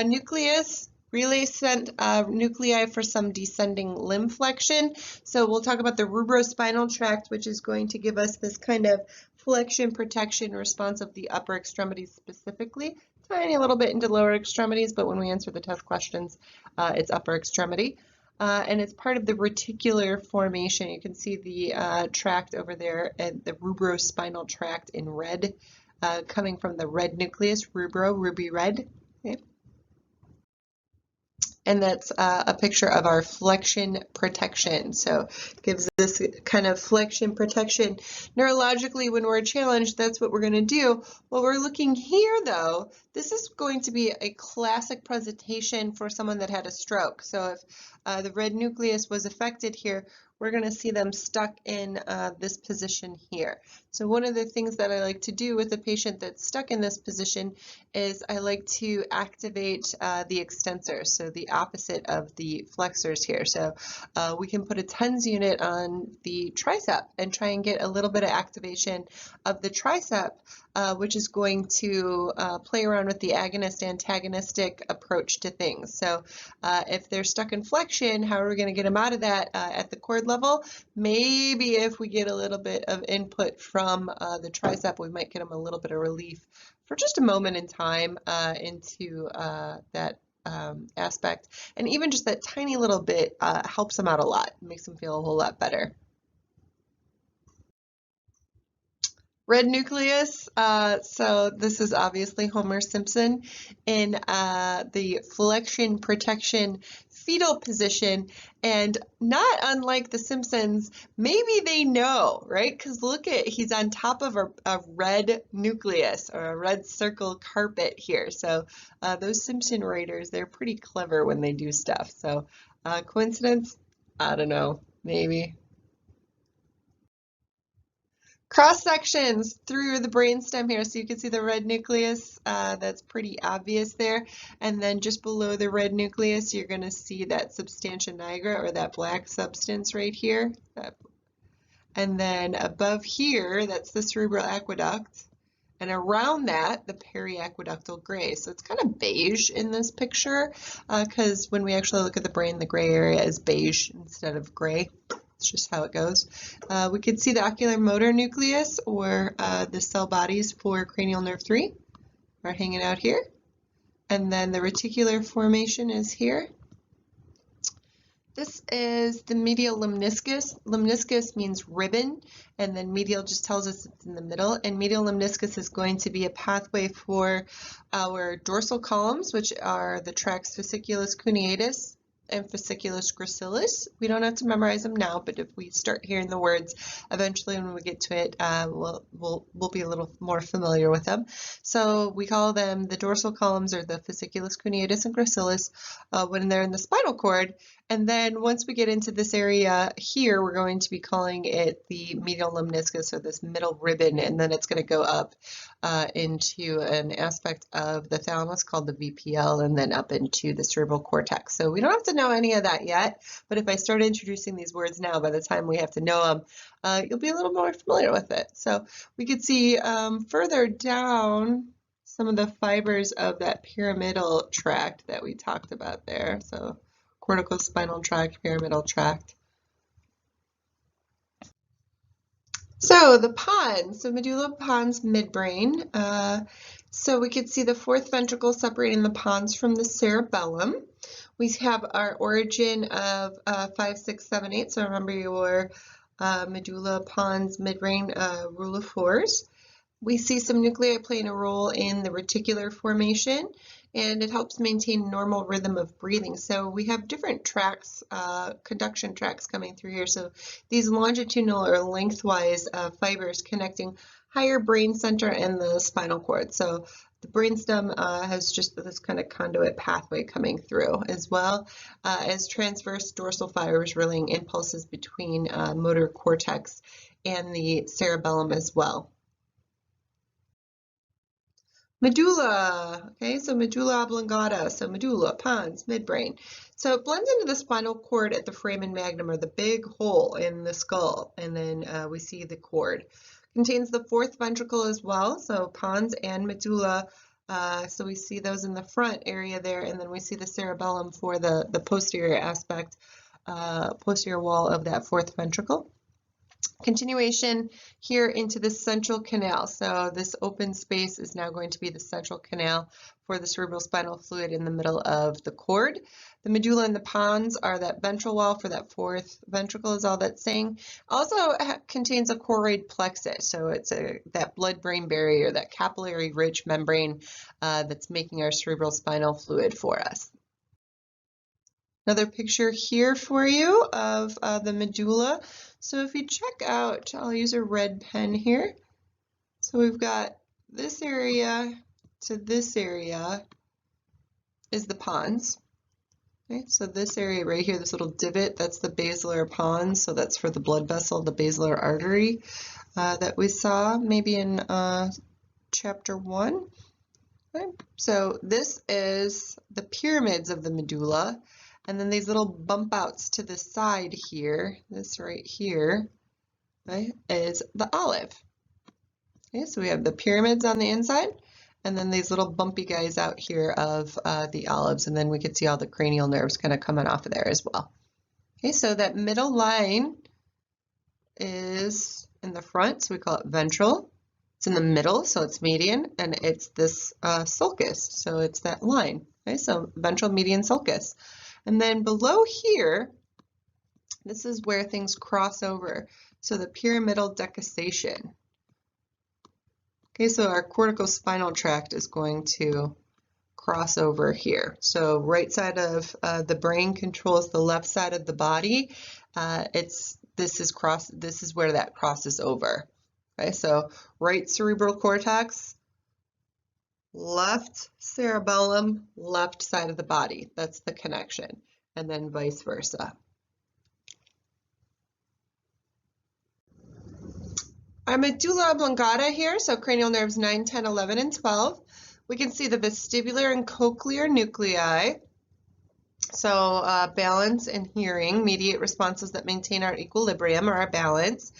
Nucleus, relay sent nuclei for some descending limb flexion. So we'll talk about the rubrospinal tract, which is going to give us this kind of flexion protection response of the upper extremities specifically. Tiny little bit into lower extremities, but when we answer the test questions, it's upper extremity. And it's part of the reticular formation. You can see the tract over there, the rubrospinal tract in red, coming from the red nucleus, ruby red. Okay. And that's a picture of our flexion protection. So gives this kind of flexion protection. Neurologically, when we're challenged, that's what we're going to do. What we're looking here, though, this is going to be a classic presentation for someone that had a stroke. So if the red nucleus was affected here, we're going to see them stuck in this position here. So one of the things that I like to do with a patient that's stuck in this position is I like to activate the extensors, so the opposite of the flexors here. So we can put a TENS unit on the tricep and try and get a little bit of activation of the tricep, which is going to play around with the agonist-antagonistic approach to things. So if they're stuck in flexion, how are we going to get them out of that at the cord level? Maybe if we get a little bit of input from the tricep, we might get them a little bit of relief for just a moment in time into that aspect. And even just that tiny little bit helps them out a lot, makes them feel a whole lot better. Red nucleus, so this is obviously Homer Simpson in the flexion protection fetal position, and not unlike the Simpsons, maybe they know, right? Because look at, he's on top of a red nucleus or a red circle carpet here. So those Simpson writers, they're pretty clever when they do stuff. So coincidence? I don't know, maybe. Cross sections through the brainstem here, so you can see the red nucleus, that's pretty obvious there. And then just below the red nucleus, you're going to see that substantia nigra, or that black substance right here. And then above here, that's the cerebral aqueduct. And around that, the periaqueductal gray. So it's kind of beige in this picture, because when we actually look at the brain, the gray area is beige instead of gray. It's just how it goes. We could see the ocular motor nucleus, or the cell bodies for cranial nerve 3 are hanging out here. And then the reticular formation is here. This is the medial lemniscus. Lemniscus means ribbon, and then medial just tells us it's in the middle. And medial lemniscus is going to be a pathway for our dorsal columns, which are the tracts fasciculus cuneatus and fasciculus gracilis. We don't have to memorize them now, but if we start hearing the words, eventually when we get to it, we'll be a little more familiar with them. So we call them the dorsal columns, or the fasciculus cuneatus and gracilis, when they're in the spinal cord. And then once we get into this area here, we're going to be calling it the medial lemniscus, or this middle ribbon, and then it's going to go up into an aspect of the thalamus called the VPL, and then up into the cerebral cortex. So we don't have to know any of that yet, but if I start introducing these words now, by the time we have to know them, you'll be a little more familiar with it. So we could see further down some of the fibers of that pyramidal tract that we talked about there. So cortical spinal tract, pyramidal tract. So the pons, so medulla, pons, midbrain. So we could see the fourth ventricle separating the pons from the cerebellum. We have our origin of 5, 6, 7, 8. So remember your medulla, pons, midbrain rule of 4s. We see some nuclei playing a role in the reticular formation, and it helps maintain normal rhythm of breathing. So we have different tracts, conduction tracts coming through here. So these longitudinal or lengthwise fibers connecting higher brain center and the spinal cord. So the brainstem has just this kind of conduit pathway coming through, as well as transverse dorsal fibers relaying impulses between motor cortex and the cerebellum as well. Medulla, okay, so medulla oblongata, so medulla, pons, midbrain. So it blends into the spinal cord at the foramen magnum, or the big hole in the skull, and then we see the cord. Contains the fourth ventricle as well, so pons and medulla So we see those in the front area there, and then we see the cerebellum for the posterior aspect, posterior wall of that fourth ventricle. Continuation here into the central canal. So this open space is now going to be the central canal for the cerebrospinal fluid in the middle of the cord. The medulla and the pons are that ventral wall for that fourth ventricle is all that's saying. Also contains a choroid plexus, so it's that blood-brain barrier, that capillary-rich membrane that's making our cerebrospinal fluid for us. Another picture here for you of the medulla. So if you check out, I'll use a red pen here. So we've got this area to this area is the pons. Okay, so this area right here, this little divot, that's the basilar pons. So that's for the blood vessel, the basilar artery that we saw maybe in chapter 1. Okay, so this is the pyramids of the medulla. And then these little bump outs to the side here, this right here, right, is the olive. Okay, so we have the pyramids on the inside, and then these little bumpy guys out here of the olives, and then we can see all the cranial nerves kind of coming off of there as well. Okay, so that middle line is in the front, so we call it ventral. It's in the middle, so it's median, and it's this sulcus, so it's that line. Okay, so ventral, median, sulcus. And then below here, this is where things cross over. So the pyramidal decussation. Okay, so our cortical spinal tract is going to cross over here. So right side of the brain controls the left side of the body. This is where that crosses over. Okay, so right cerebral cortex, left cerebellum, left side of the body. That's the connection, and then vice versa. Our medulla oblongata here, so cranial nerves 9, 10, 11, and 12. We can see the vestibular and cochlear nuclei. So balance and hearing, mediate responses that maintain our equilibrium or our balance.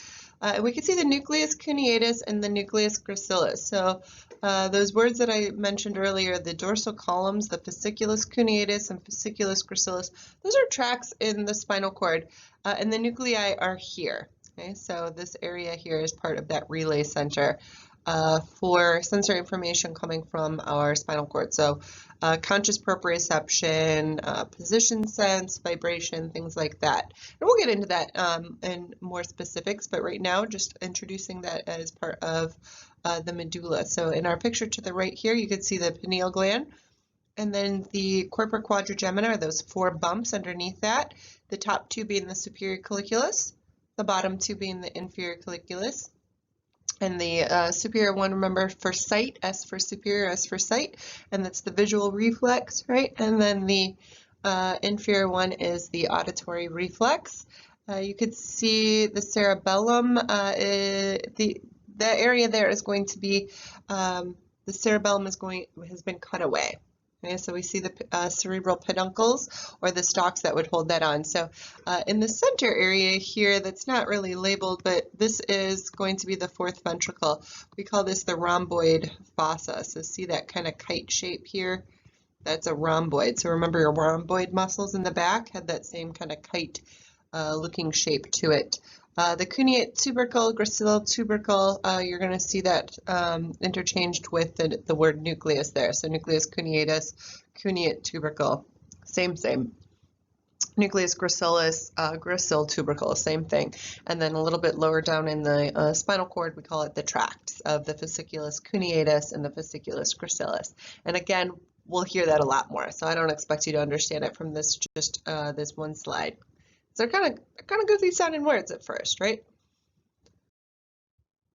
We can see the nucleus cuneatus and the nucleus gracilis. So those words that I mentioned earlier, the dorsal columns, the fasciculus cuneatus and fasciculus gracilis, those are tracts in the spinal cord, and the nuclei are here. Okay, so this area here is part of that relay center for sensory information coming from our spinal cord. So conscious proprioception, position sense, vibration, things like that. And we'll get into that in more specifics, but right now just introducing that as part of the medulla. So in our picture to the right here, you can see the pineal gland, and then the corpora quadrigemina are those 4 bumps underneath that, the top 2 being the superior colliculus, the bottom 2 being the inferior colliculus. And the superior one, remember, for sight, S for superior, S for sight, and that's the visual reflex, right? And then the inferior one is the auditory reflex. You could see the cerebellum, the area there is going to be, the cerebellum has been cut away. Okay, so we see the cerebral peduncles, or the stalks that would hold that on. So in the center area here, that's not really labeled, but this is going to be the 4th ventricle. We call this the rhomboid fossa. So see that kind of kite shape here? That's a rhomboid. So remember, your rhomboid muscles in the back had that same kind of kite looking shape to it. The cuneate tubercle, gracile tubercle, you're going to see that interchanged with the word nucleus there. So nucleus cuneatus, cuneate tubercle, same. Nucleus gracilis, gracile tubercle, same thing. And then a little bit lower down in the spinal cord, we call it the tracts of the fasciculus cuneatus and the fasciculus gracilis. And again, we'll hear that a lot more. So I don't expect you to understand it from this this one slide. So they're kind of goofy sounding words at first, right?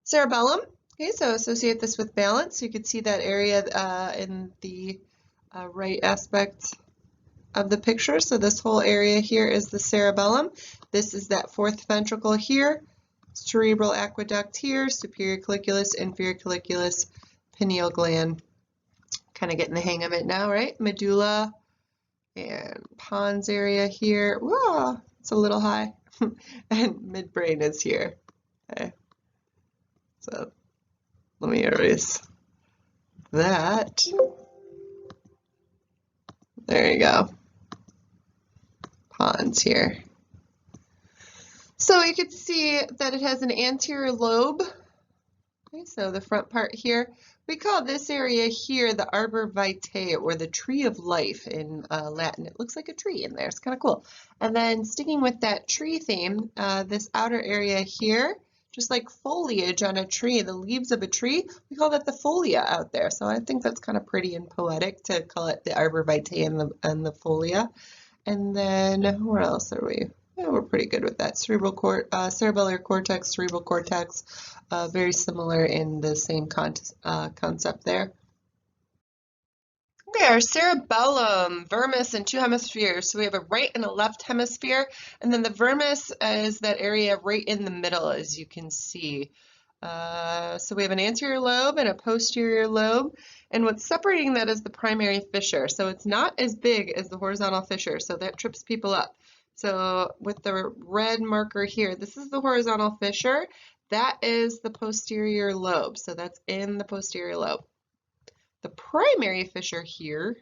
Cerebellum. Okay, so associate this with balance. You could see that area in the right aspect of the picture. So this whole area here is the cerebellum. This is that 4th ventricle here, cerebral aqueduct here, superior colliculus, inferior colliculus, pineal gland. Kind of getting the hang of it now, right? Medulla and pons area here. Whoa, it's a little high. And midbrain is here. Okay. So let me erase that. There you go. Pons here. So you can see that it has an anterior lobe. Okay, so the front part here, we call this area here the arbor vitae, or the tree of life in Latin. It looks like a tree in there. It's kind of cool. And then sticking with that tree theme, this outer area here, just like foliage on a tree, the leaves of a tree, we call that the folia out there. So I think that's kind of pretty and poetic to call it the arbor vitae and the folia. And then where else are we? Yeah, we're pretty good with that. Cerebellar cortex, cerebral cortex, very similar in the same concept there. Okay, our cerebellum, vermis in two hemispheres. So we have a right and a left hemisphere, and then the vermis is that area right in the middle, as you can see. So we have an anterior lobe and a posterior lobe, and what's separating that is the primary fissure. So it's not as big as the horizontal fissure, so that trips people up. So with the red marker here, this is the horizontal fissure. That is the posterior lobe, so that's in the posterior lobe. The primary fissure here,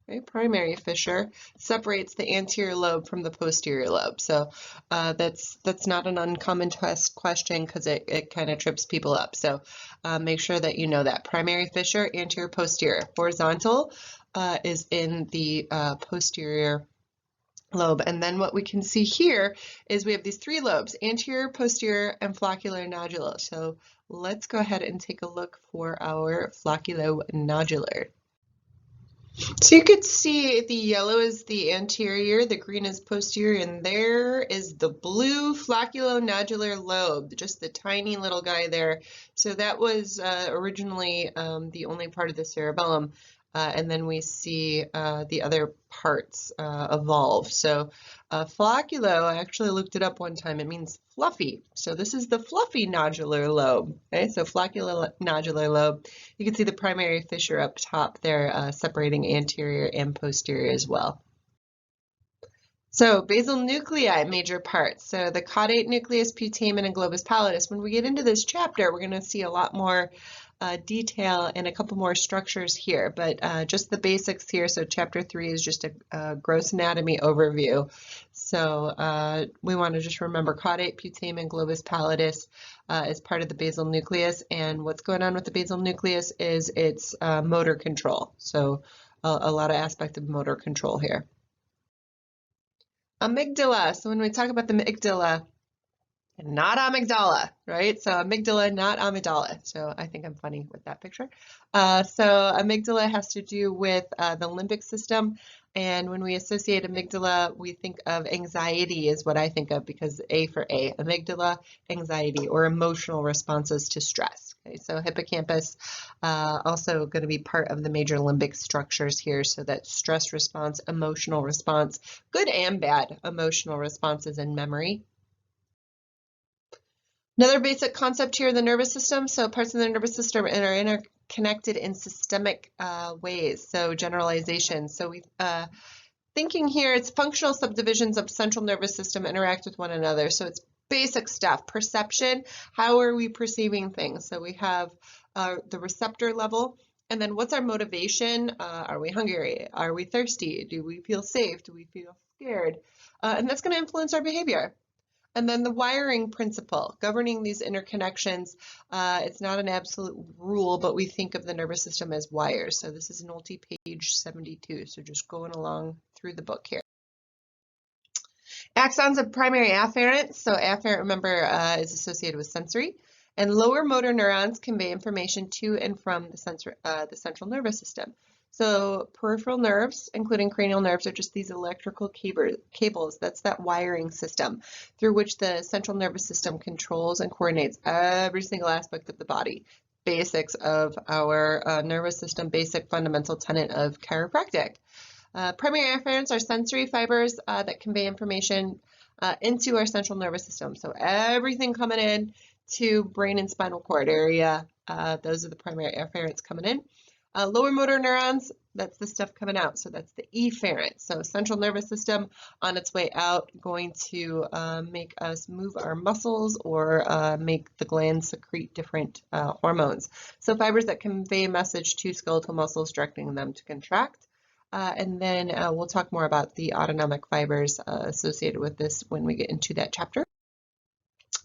okay, primary fissure, separates the anterior lobe from the posterior lobe. So that's not an uncommon test question because it kind of trips people up. So make sure that you know that. Primary fissure, anterior, posterior. Horizontal is in the posterior lobe. And then what we can see here is we have these three lobes, anterior, posterior, and flocculonodular. So let's go ahead and take a look for our flocculonodular. So you could see the yellow is the anterior, the green is posterior, and there is the blue flocculonodular lobe, just the tiny little guy there. So that was originally the only part of the cerebellum. And then we see the other parts evolve. So flocculo, I actually looked it up one time, it means fluffy. So this is the fluffy nodular lobe. Okay, so flocculonodular lobe. You can see the primary fissure up top there, separating anterior and posterior as well. So basal nuclei, major parts. So the caudate nucleus, putamen, and globus pallidus. When we get into this chapter, we're going to see a lot more detail and a couple more structures here, but just the basics here. So chapter 3 is just a gross anatomy overview. So we want to just remember caudate, putamen, globus pallidus is part of the basal nucleus, and what's going on with the basal nucleus is it's motor control. So a lot of aspect of motor control here. Amygdala. So when we talk about the amygdala, not amygdala, right? So amygdala, not amygdala. So I think I'm funny with that picture. So amygdala has to do with the limbic system. And when we associate amygdala, we think of anxiety is what I think of, because A for A, amygdala, anxiety, or emotional responses to stress. Okay, so hippocampus also going to be part of the major limbic structures here. So that stress response, emotional response, good and bad emotional responses, and memory. Another basic concept here, the nervous system. So parts of the nervous system are interconnected in systemic ways, so generalization. So we thinking here, it's functional subdivisions of central nervous system interact with one another. So it's basic stuff. Perception, how are we perceiving things? So we have the receptor level, and then what's our motivation? Are we hungry? Are we thirsty? Do we feel safe? Do we feel scared? And that's going to influence our behavior. And then the wiring principle, governing these interconnections. It's not an absolute rule, but we think of the nervous system as wires. So this is Nolte page 72. So just going along through the book here. Axons of primary afferent. So afferent, remember, is associated with sensory. And lower motor neurons convey information to and from the central nervous system. So peripheral nerves, including cranial nerves, are just these electrical cables. That's that wiring system through which the central nervous system controls and coordinates every single aspect of the body. Basics of our nervous system, basic fundamental tenet of chiropractic. Primary afferents are sensory fibers that convey information into our central nervous system. So everything coming in to brain and spinal cord area, those are the primary afferents coming in. Lower motor neurons, that's the stuff coming out. So that's the efferent. So central nervous system on its way out, going to make us move our muscles or make the glands secrete different hormones. So fibers that convey a message to skeletal muscles, directing them to contract. And then we'll talk more about the autonomic fibers associated with this when we get into that chapter.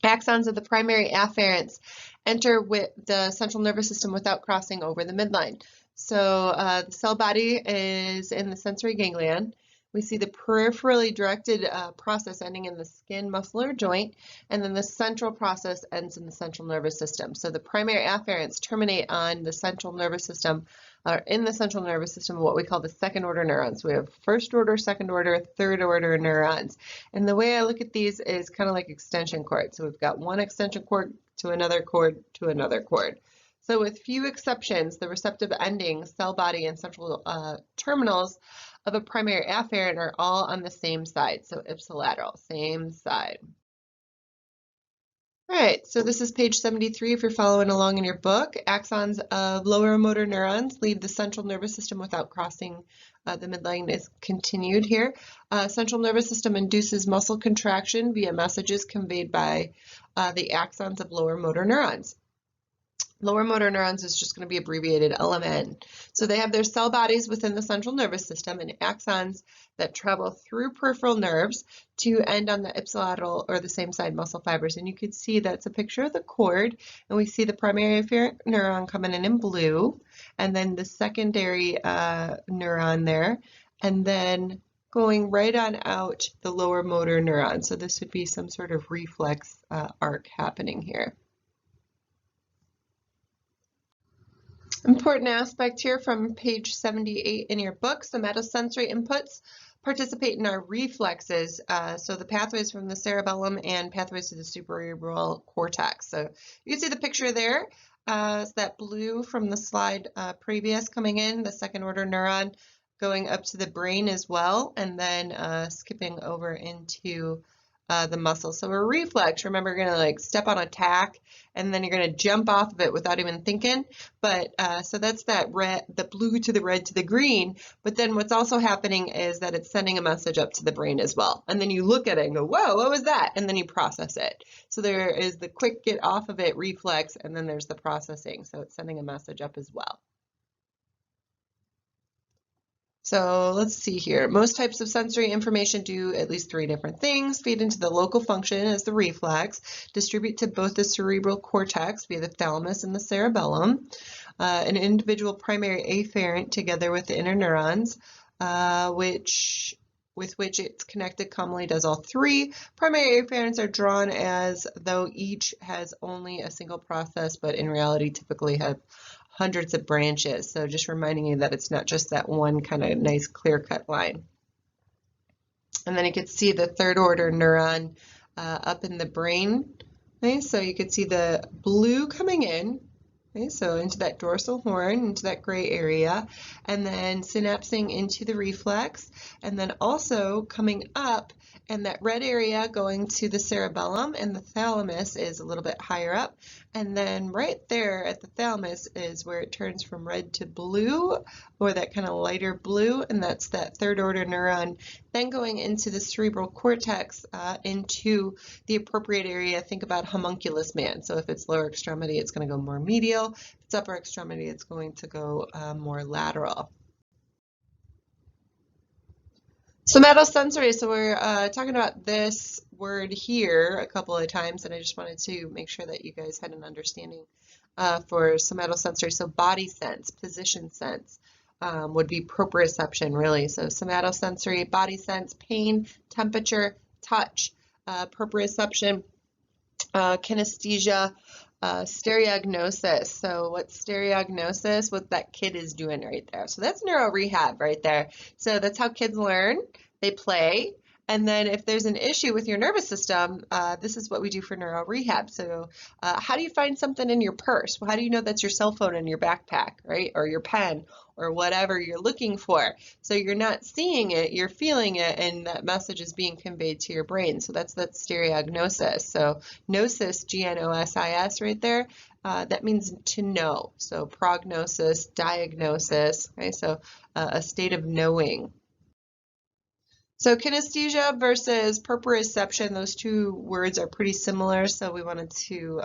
Axons of the primary afferents enter with the central nervous system without crossing over the midline. So the cell body is in the sensory ganglion. We see the peripherally directed process ending in the skin, muscle, or joint, and then the central process ends in the central nervous system. So the primary afferents terminate on the central nervous system, or in the central nervous system, what we call the second order neurons. We have first order, second order, third order neurons. And the way I look at these is kind of like extension cords. So we've got one extension cord to another cord to another cord. So with few exceptions, the receptive endings, cell body, and central terminals of a primary afferent are all on the same side, so ipsilateral, same side. All right, so this is page 73 if you're following along in your book. Axons of lower motor neurons leave the central nervous system without crossing the midline is continued here. Central nervous system induces muscle contraction via messages conveyed by the axons of lower motor neurons. Lower motor neurons is just going to be abbreviated LMN. So they have their cell bodies within the central nervous system and axons that travel through peripheral nerves to end on the ipsilateral or the same side muscle fibers. And you can see that's a picture of the cord, and we see the primary afferent neuron coming in blue, and then the secondary neuron there, and then going right on out the lower motor neuron. So this would be some sort of reflex arc happening here. Important aspect here from page 78 in your book, somatosensory inputs participate in our reflexes, so the pathways from the cerebellum and pathways to the cerebral cortex. So you can see the picture there. It's that blue from the slide previous coming in, the second order neuron going up to the brain as well, and then skipping over into the muscle. So a reflex, remember, you're going to like step on a tack and then you're going to jump off of it without even thinking. But so that's that red, the blue to the red to the green. But then what's also happening is that it's sending a message up to the brain as well. And then you look at it and go, whoa, what was that? And then you process it. So there is the quick get off of it reflex, and then there's the processing. So it's sending a message up as well. So let's see here. Most types of sensory information do at least 3 different things: feed into the local function as the reflex, distribute to both the cerebral cortex via the thalamus and the cerebellum, an individual primary afferent together with the inner neurons, with which it's connected commonly does all 3. Primary afferents are drawn as though each has only a single process, but in reality typically have hundreds of branches. So just reminding you that it's not just that one kind of nice clear-cut line. And then you could see the third order neuron up in the brain. Okay, so you could see the blue coming in. Okay, so into that dorsal horn, into that gray area, and then synapsing into the reflex, and then also coming up, and that red area going to the cerebellum, and the thalamus is a little bit higher up, and then right there at the thalamus is where it turns from red to blue, or that kind of lighter blue, and that's that third order neuron, then going into the cerebral cortex, into the appropriate area. Think about homunculus man. So if it's lower extremity, it's going to go more medial. If it's upper extremity, it's going to go more lateral. Somatosensory, so we're talking about this word here a couple of times, and I just wanted to make sure that you guys had an understanding for somatosensory. So body sense, position sense would be proprioception, really. So somatosensory, body sense, pain, temperature, touch, proprioception, kinesthesia, stereognosis. So what's stereognosis? What that kid is doing right there. So that's neuro rehab right there. So that's how kids learn. They play, And then if there's an issue with your nervous system, this is what we do for neuro rehab. So how do you find something in your purse? Well, how do you know that's your cell phone in your backpack, right? Or your pen or whatever you're looking for? So you're not seeing it, you're feeling it, and that message is being conveyed to your brain. So that's that stereognosis. So gnosis, G-N-O-S-I-S right there, that means to know. So prognosis, diagnosis, okay? So a state of knowing. So kinesthesia versus proprioception, those two words are pretty similar, so we wanted to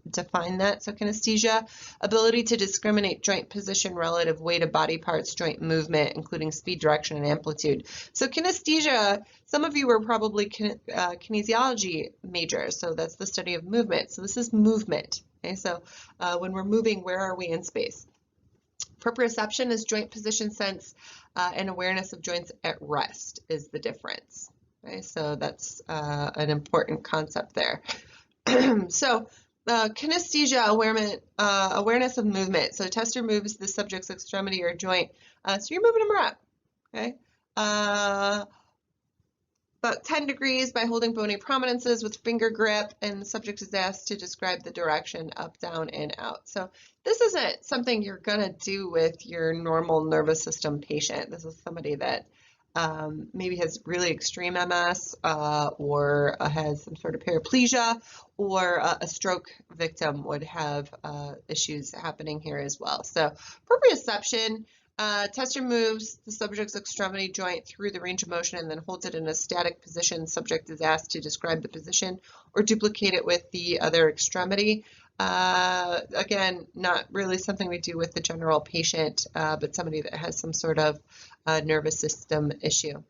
define that. So kinesthesia, ability to discriminate joint position, relative weight of body parts, joint movement, including speed, direction, and amplitude. So kinesthesia, some of you were probably kinesiology majors, so that's the study of movement. So this is movement, okay? So when we're moving, where are we in space? Proprioception is joint position sense and awareness of joints at rest is the difference. Okay, so that's an important concept there. So kinesthesia, awareness of movement. So tester moves the subject's extremity or joint. So you're moving them around. Okay. About 10 degrees by holding bony prominences with finger grip, and the subject is asked to describe the direction up, down, and out. So this isn't something you're going to do with your normal nervous system patient. This is somebody that maybe has really extreme MS or has some sort of paraplegia, or a stroke victim would have issues happening here as well. So proprioception. Tester moves the subject's extremity joint through the range of motion and then holds it in a static position. Subject is asked to describe the position or duplicate it with the other extremity. Again, not really something we do with the general patient, but somebody that has some sort of nervous system issue.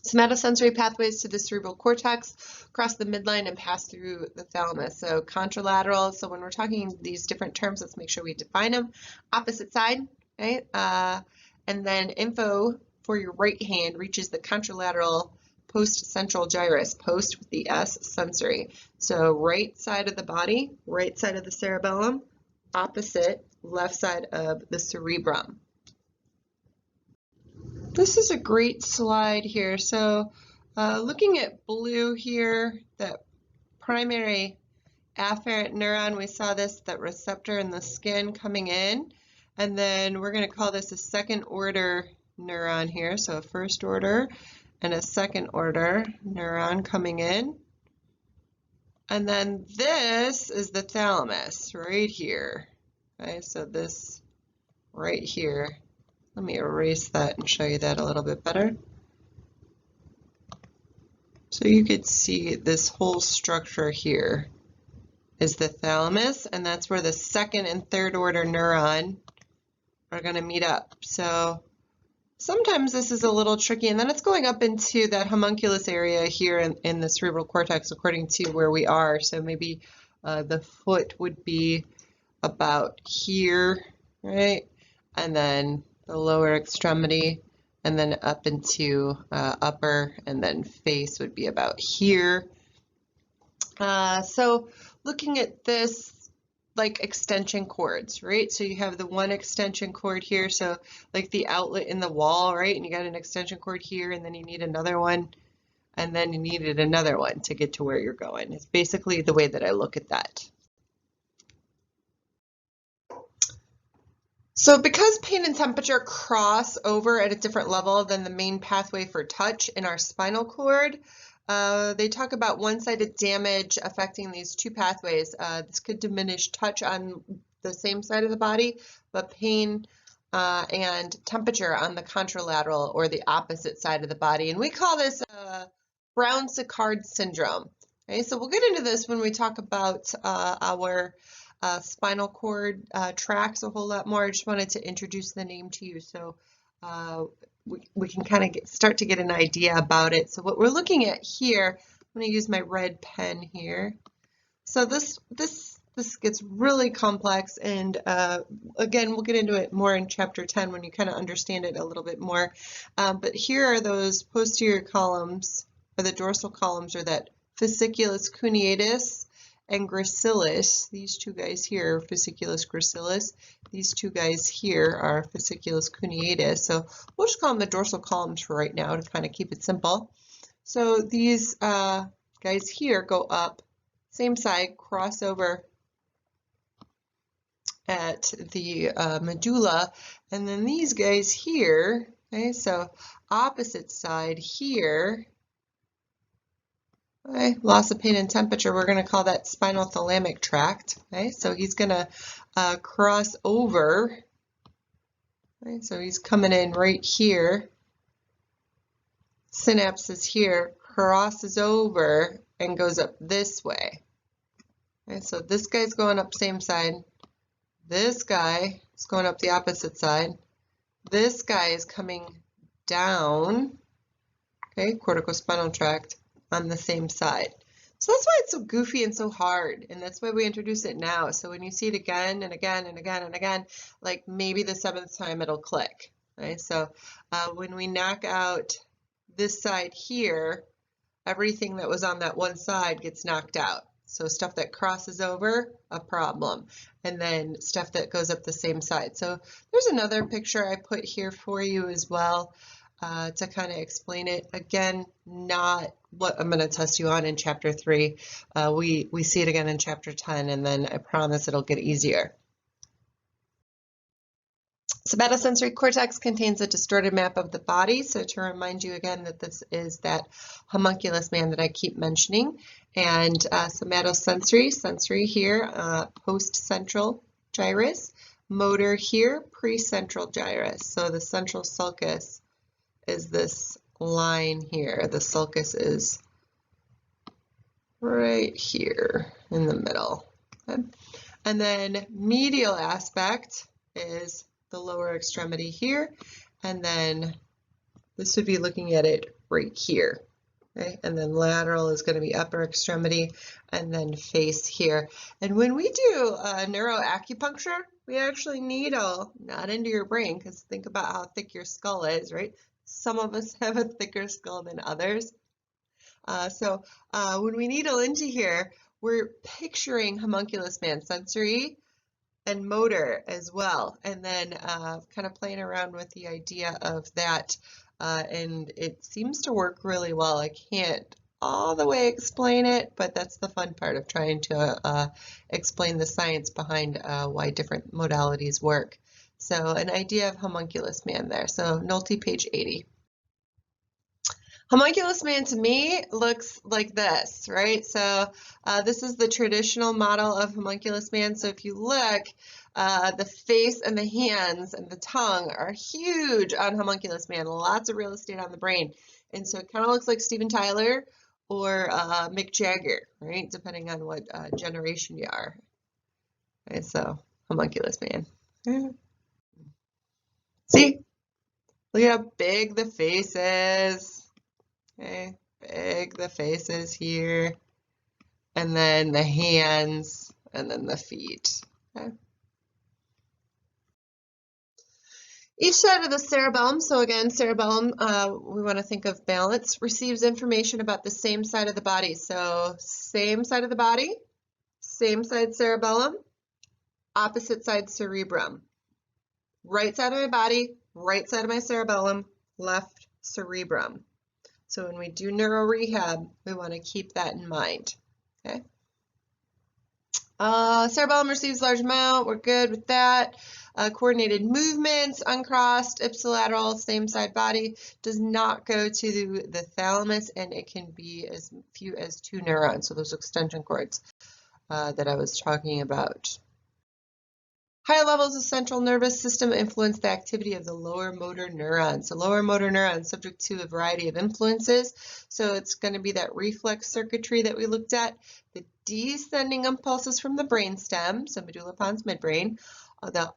Somatosensory pathways to the cerebral cortex cross the midline and pass through the thalamus. So contralateral, so when we're talking these different terms, let's make sure we define them. Opposite side. Right? And then info for your right hand reaches the contralateral post-central gyrus, post with the S, sensory. So right side of the body, right side of the cerebellum, opposite, left side of the cerebrum. This is a great slide here. So looking at blue here, that primary afferent neuron, we saw this, that receptor in the skin coming in. And then we're going to call this a second order neuron here. So a first order and a second order neuron coming in. And then this is the thalamus right here. Okay, so this right here. Let me erase that and show you that a little bit better. So you could see this whole structure here is the thalamus, and that's where the second and third order neuron are going to meet up. So sometimes this is a little tricky, and then it's going up into that homunculus area here in the cerebral cortex according to where we are. So maybe the foot would be about here, right? And then the lower extremity, and then up into upper, and then face would be about here. So looking at this, like extension cords, right? So you have the one extension cord here, so like the outlet in the wall, right? And you got an extension cord here, and then you need another one, and then you needed another one to get to where you're going. It's basically the way that I look at that. So because pain and temperature cross over at a different level than the main pathway for touch in our spinal cord, they talk about one-sided damage affecting these two pathways. This could diminish touch on the same side of the body, but pain and temperature on the contralateral or the opposite side of the body. And we call this Brown-Séquard syndrome. Okay, so we'll get into this when we talk about our spinal cord tracts a whole lot more. I just wanted to introduce the name to you so we can kind of start to get an idea about it. So what we're looking at here, I'm going to use my red pen here. So this gets really complex, and again, we'll get into it more in chapter 10 when you kind of understand it a little bit more. But here are those posterior columns, or the dorsal columns, or that fasciculus cuneatus and gracilis. These two guys here are fasciculus gracilis. These two guys here are fasciculus cuneatus. So we'll just call them the dorsal columns for right now to kind of keep it simple. So these guys here go up, same side, cross over at the medulla, and then these guys here, okay, so opposite side here, okay, loss of pain and temperature, we're going to call that spinal thalamic tract, okay, so he's going to cross over, okay, so he's coming in right here, synapse is here, crosses over and goes up this way, okay, so this guy's going up same side, this guy is going up the opposite side. This guy is coming down, okay, corticospinal tract on the same side. So that's why it's so goofy and so hard, and that's why we introduce it now. So when you see it again and again and again and again, like maybe the 7th time it'll click, right? So when we knock out this side here, everything that was on that one side gets knocked out. So stuff that crosses over, a problem. And then stuff that goes up the same side. So there's another picture I put here for you as well to kind of explain it. Again, not what I'm going to test you on in chapter 3. We see it again in chapter 10, and then I promise it'll get easier. Somatosensory cortex contains a distorted map of the body. So to remind you again that this is that homunculus man that I keep mentioning. And somatosensory, sensory here, post-central gyrus. Motor here, pre-central gyrus. So the central sulcus is this line here. The sulcus is right here in the middle. Okay. And then medial aspect is the lower extremity here, and then this would be looking at it right here, okay? And then lateral is going to be upper extremity, and then face here. And when we do neuroacupuncture, we actually needle not into your brain, because think about how thick your skull is, right? Some of us have a thicker skull than others. So when we needle into here, we're picturing homunculus man, sensory and motor as well, and then kind of playing around with the idea of that, and it seems to work really well. I can't all the way explain it, but that's the fun part of trying to explain the science behind why different modalities work. So an idea of homunculus man there. So Nolte, page 80. Homunculus man to me looks like this, right? So this is the traditional model of homunculus man. So if you look, the face and the hands and the tongue are huge on homunculus man, lots of real estate on the brain. And so it kind of looks like Steven Tyler or Mick Jagger, right? Depending on what generation you are. Okay, so homunculus man. See? Look at how big the face is. Okay, big the faces here, and then the hands, and then the feet. Okay. Each side of the cerebellum, so again, cerebellum, we want to think of balance, receives information about the same side of the body. So same side of the body, same side cerebellum, opposite side cerebrum. Right side of my body, right side of my cerebellum, left cerebrum. So when we do neuro rehab, we want to keep that in mind, okay? Cerebellum receives large amount, we're good with that. Coordinated movements, uncrossed, ipsilateral, same side body, does not go to the thalamus, and it can be as few as 2 neurons, so those extension cords that I was talking about. Higher levels of central nervous system influence the activity of the lower motor neurons. So lower motor neurons subject to a variety of influences. So it's going to be that reflex circuitry that we looked at, the descending impulses from the brainstem, so medulla pons midbrain, the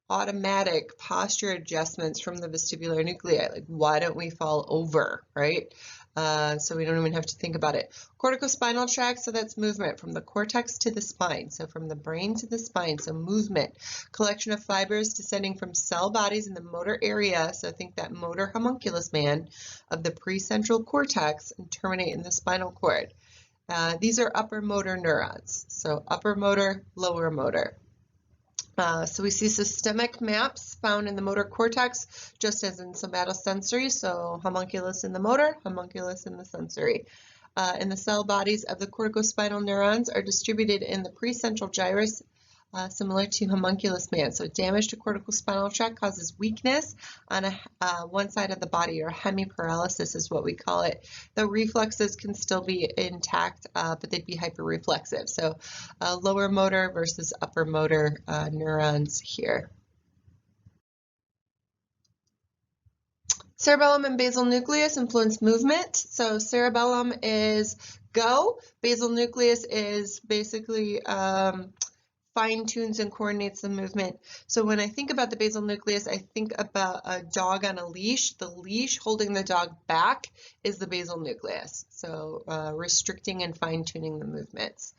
automatic posture adjustments from the vestibular nuclei, like why don't we fall over, right? So we don't even have to think about it. Corticospinal tract, so that's movement from the cortex to the spine, so from the brain to the spine, so movement. Collection of fibers descending from cell bodies in the motor area, so think that motor homunculus man of the precentral cortex and terminate in the spinal cord. These are upper motor neurons, so upper motor, lower motor. So we see systemic maps found in the motor cortex, just as in somatosensory, so homunculus in the motor, homunculus in the sensory. And the cell bodies of the corticospinal neurons are distributed in the precentral gyrus, similar to homunculus man. So damage to corticospinal tract causes weakness on one side of the body, or hemiparalysis is what we call it. The reflexes can still be intact, but they'd be hyperreflexive. So lower motor versus upper motor neurons here. Cerebellum and basal nucleus influence movement. So cerebellum is go. Basal nucleus is basically fine-tunes and coordinates the movement. So when I think about the basal nucleus, I think about a dog on a leash. The leash holding the dog back is the basal nucleus. So restricting and fine-tuning the movements.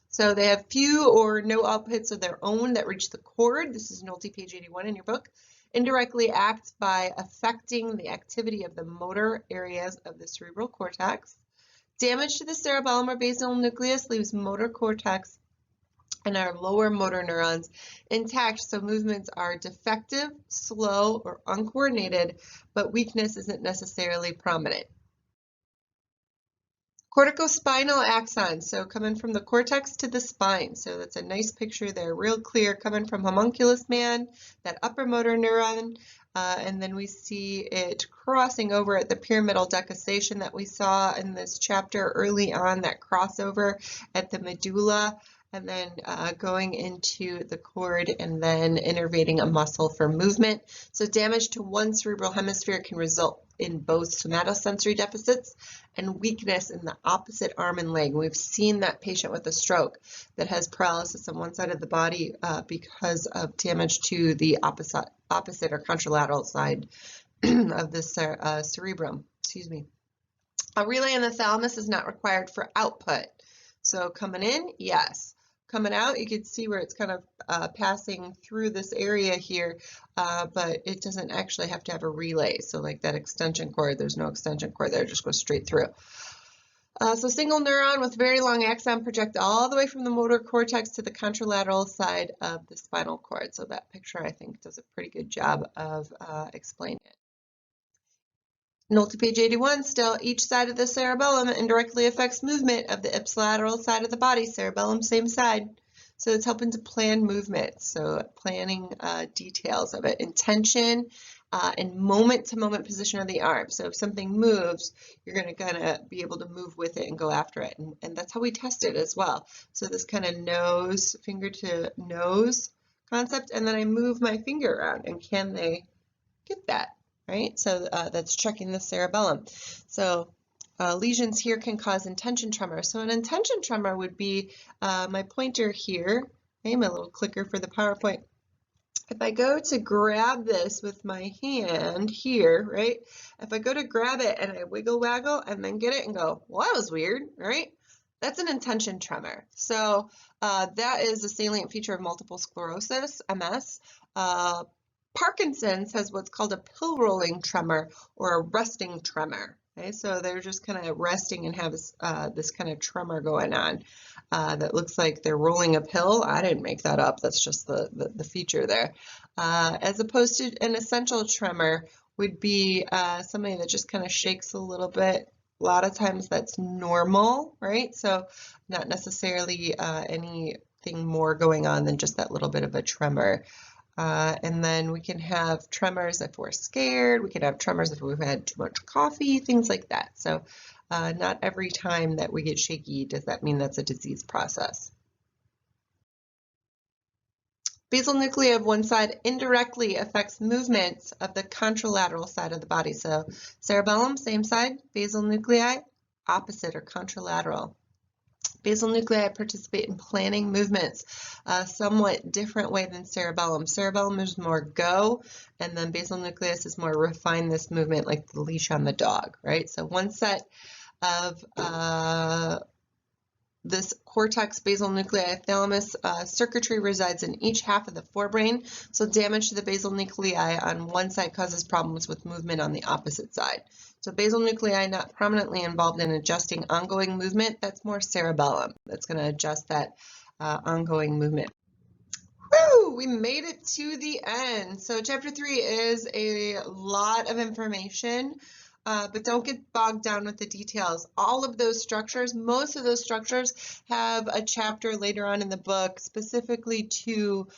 So they have few or no outputs of their own that reach the cord. This is Nolte page 81 in your book. Indirectly acts by affecting the activity of the motor areas of the cerebral cortex. Damage to the cerebellum or basal nucleus leaves motor cortex and our lower motor neurons intact, so movements are defective, slow, or uncoordinated, but weakness isn't necessarily prominent. Corticospinal axon, so coming from the cortex to the spine. So that's a nice picture there, real clear, coming from homunculus man, that upper motor neuron, and then we see it crossing over at the pyramidal decussation that we saw in this chapter early on, that crossover at the medulla, and then going into the cord and then innervating a muscle for movement. So damage to one cerebral hemisphere can result in both somatosensory deficits and weakness in the opposite arm and leg. We've seen that patient with a stroke that has paralysis on one side of the body because of damage to the opposite or contralateral side of the cerebrum. Excuse me. A relay in the thalamus is not required for output. So coming in, yes. Coming out, you can see where it's kind of passing through this area here, but it doesn't actually have to have a relay. So like that extension cord, there's no extension cord there, it just goes straight through. So single neuron with very long axon project all the way from the motor cortex to the contralateral side of the spinal cord. So that picture, I think, does a pretty good job of explaining it. Nolte page 81, still each side of the cerebellum indirectly affects movement of the ipsilateral side of the body. Cerebellum, same side. So it's helping to plan movement. So planning details of it, intention and moment-to-moment position of the arm. So if something moves, you're going to kind of be able to move with it and go after it. And that's how we test it as well. So this kind of nose, finger to nose concept, and then I move my finger around, and can they get that? Right, so that's checking the cerebellum. So lesions here can cause intention tremor. So an intention tremor would be my pointer here, okay, my little clicker for the PowerPoint. If I go to grab this with my hand here, right, if I go to grab it and I wiggle waggle and then get it and go, well, that was weird, right? That's an intention tremor. So that is a salient feature of multiple sclerosis, MS. Parkinson's has what's called a pill rolling tremor or a resting tremor. Okay, so they're just kind of resting and have this kind of tremor going on that looks like they're rolling a pill. I didn't make that up. That's just the feature there. As opposed to an essential tremor would be somebody that just kind of shakes a little bit. A lot of times that's normal, right? So not necessarily anything more going on than just that little bit of a tremor. And then we can have tremors if we're scared. We can have tremors if we've had too much coffee, things like that. So not every time that we get shaky does that mean that's a disease process. Basal nuclei of one side indirectly affects movements of the contralateral side of the body. So cerebellum, same side. Basal nuclei, opposite or contralateral. Basal nuclei participate in planning movements a somewhat different way than cerebellum. Cerebellum is more go, and then basal nucleus is more refine this movement like the leash on the dog, right? So one set of this cortex, basal nuclei, thalamus circuitry resides in each half of the forebrain. So damage to the basal nuclei on one side causes problems with movement on the opposite side. So basal nuclei not prominently involved in adjusting ongoing movement. That's more cerebellum. That's going to adjust that ongoing movement. Woo! we made it to the end. So chapter 3 is a lot of information, but don't get bogged down with the details. All of those structures, most of those structures have a chapter later on in the book specifically to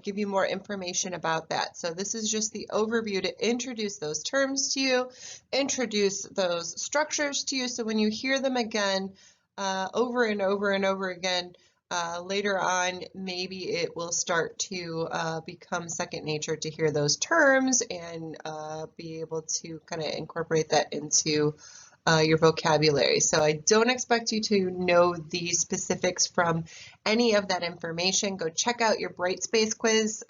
give you more information about that. So this is just the overview to introduce those terms to you, introduce those structures to you, so when you hear them again over and over and over again, later on, maybe it will start to become second nature to hear those terms and be able to kind of incorporate that into your vocabulary. So I don't expect you to know the specifics from any of that information. Go check out your Brightspace quiz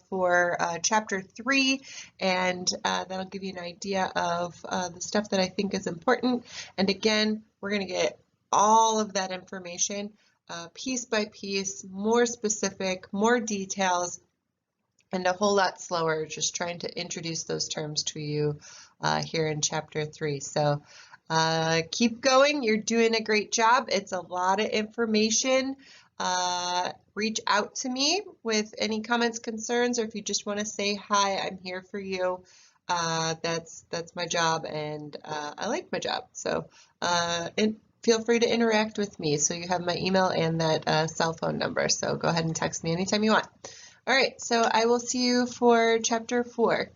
for chapter 3, and that'll give you an idea of the stuff that I think is important. And again, we're going to get all of that information piece by piece, more specific, more details, and a whole lot slower, just trying to introduce those terms to you here in chapter 3. So keep going. You're doing a great job. It's a lot of information. Reach out to me with any comments, concerns, or if you just want to say hi, I'm here for you. That's my job, and I like my job. So feel free to interact with me. So you have my email and that cell phone number. So go ahead and text me anytime you want. All right, so I will see you for chapter 4.